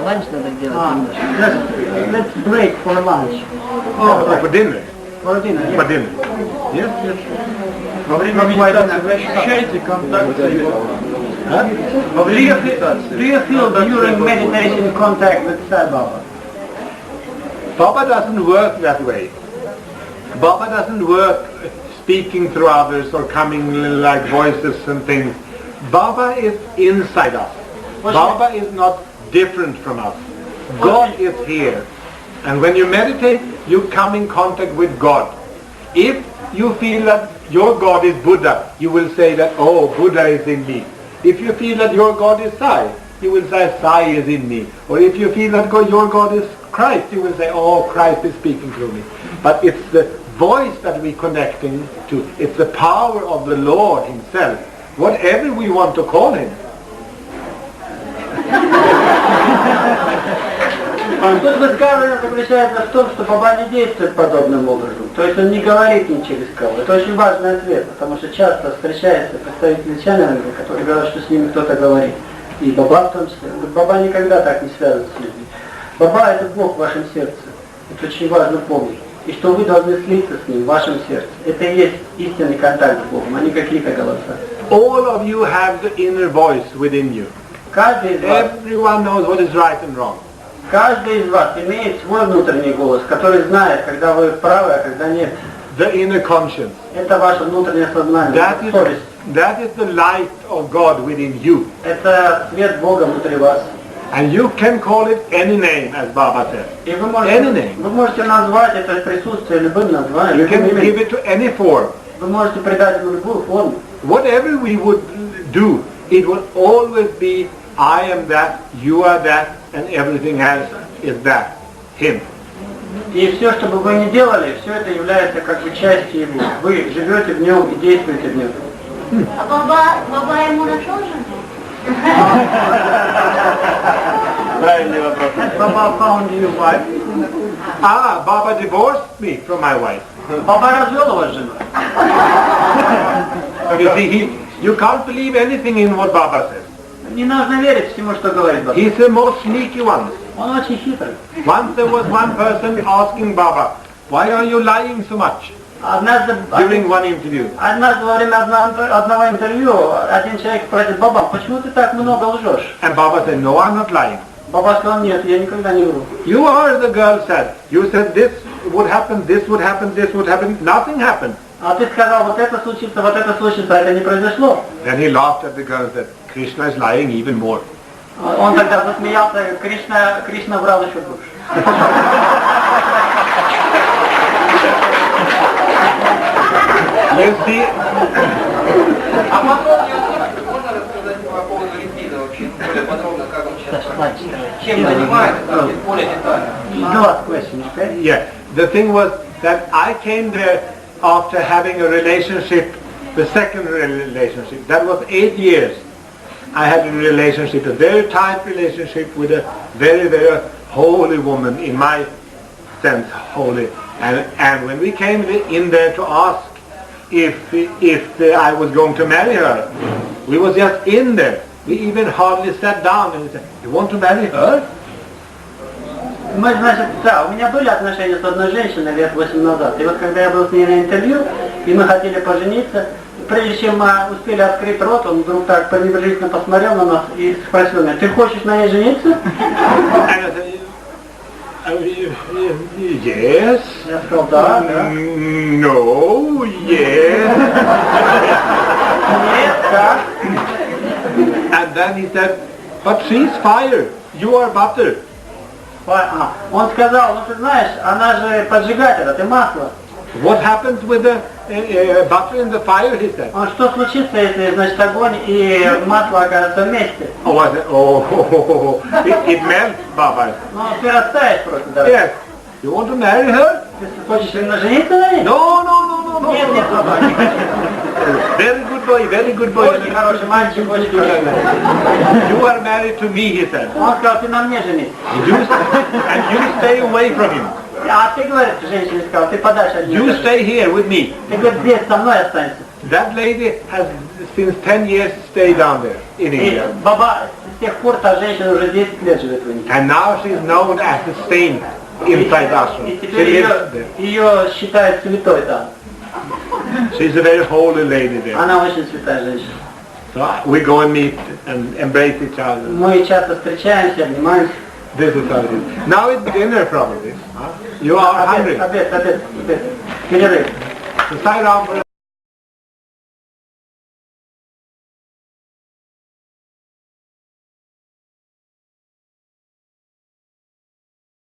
Ланч надо делать. Let's break for lunch. Oh, for dinner. For dinner, For dinner. Yes, yes. Во время медитации вы ощущаете контакт с Do you feel during meditation contact with Sai Baba? Baba doesn't work that way. Baba doesn't work speaking through others or coming like voices and things. Baba is inside us. Baba is not different from us. God is here. And when you meditate, you come in contact with God. If you feel that your God is Buddha, you will say that, oh, Buddha is in me. If you feel that your God is Sai, you will say Sai is in me. Or if you feel that your God is Christ, you will say, oh, Christ is speaking through me. But it's the voice that we're connecting to. It's the power of the Lord himself. Whatever we want to call him. Тут высказывание заключается в том, что Баба не действует подобным образом. То есть он не говорит ни через кого. Это очень важный ответ, потому что часто встречаются представители ченнелинга, которые говорят, что с ними кто-то говорит. И Баба в том числе. Баба никогда так не связан с людьми. Баба — это Бог в вашем сердце. Это очень важно помнить. И что вы должны слиться с Ним в вашем сердце. Это и есть истинный контакт с Богом, а не какие-то голоса. All of you have the inner voice within you. Каждый из вас, Everyone knows what is right and wrong. каждый из вас имеет свой внутренний голос, который знает, когда вы правы, а когда нет. The inner conscience. Это ваше внутреннее сознание, совесть. That is the light of God within you. Это свет Бога внутри вас. And you can call it any name, as Baba said. И вы Any можете назвать это присутствие любым названием. You can любым give именем. it to any form. Вы можете придать ему любую форму. Whatever we would do, it will always be I am that, you are that, and everything else is that. Him. И все, что бы вы ни делали, все это является как бы частью его. Вы живете в нем и действуете в нем. А Баба ему нашел жену? Правильный вопрос. Баба found you wife. Baba divorced me from my wife. Баба развел вас жену. You see, you can't believe anything in what Baba says. Не нужно верить всему, что говорит Баба. He's the most sneaky one. Он очень хитрый. Once there was one person asking Baba, why are you lying so much Однажды during one interview? во время одного интервью один человек спросит: Баба, почему ты так много лжешь? And Baba said, no, I'm not lying. Баба сказал: нет, я никогда не вру. You are, the girl said. You said this would happen, this would happen, this would happen. Nothing happened. А ты сказал: вот это случится, а это не произошло. Then he laughed at the girl and said, Krishna is lying even more. Он тогда засмеялся: Кришна врал еще больше. You see, А подробнее можно рассказать по поводу ретрита вообще, более подробно, как он сейчас, чем занимается, более детально? yeah, the thing was that I came there after having a relationship, the second relationship. That was 8 years. I had a relationship, a very tight relationship with a very, very holy woman, in my sense, holy. And when we came in there to ask if I was going to marry her, we was just in there. We even hardly sat down and said, you want to marry her? Мы, значит, да, у меня были отношения с одной женщиной лет 8 назад. И вот когда я был с ней на интервью, и мы хотели пожениться, прежде чем мы успели открыть рот, он вдруг так пренебрежительно посмотрел на нас и спросил меня: ты хочешь на ней жениться? Yes. Я сказал: да, да. No, yes. Нет, как? And then he said, but she's fire, you are butter. Он сказал: ну ты знаешь, она же поджигатель, а ты масло. What happens with the butter in the fire, he said. Что случится, если, значит, огонь и масло окажутся вместе? Oh, I said, it melts, Baba. Ну, ты растаешь просто, да? Yes. You want to marry her? Ты хочешь жениться на ней? No, no, no, no, no. Нет, нет, Баба, не хочу. Very good boy, very good boy. Очень хороший мальчик, очень хороший. You are married to me, he said. Он сказал: ты на мне женись. And you stay away from him. А ты, говорит, женщине сказал: ты подальше от него. You stay here with me. Ты, говорит, здесь со мной останься. That lady has since 10 years stayed down there in И India. Баба, с тех пор та женщина уже 10 лет живет в Индии. And now she is known as the saint inside Ashram. И She теперь lives there. ее считают святой там. She's a very holy lady there. Она очень святая женщина. So we go and meet and embrace each other. Мы часто встречаемся, обнимаемся. This is how it is. Now it's dinner probably. You are hungry. Обед. Перерыв. So sit down for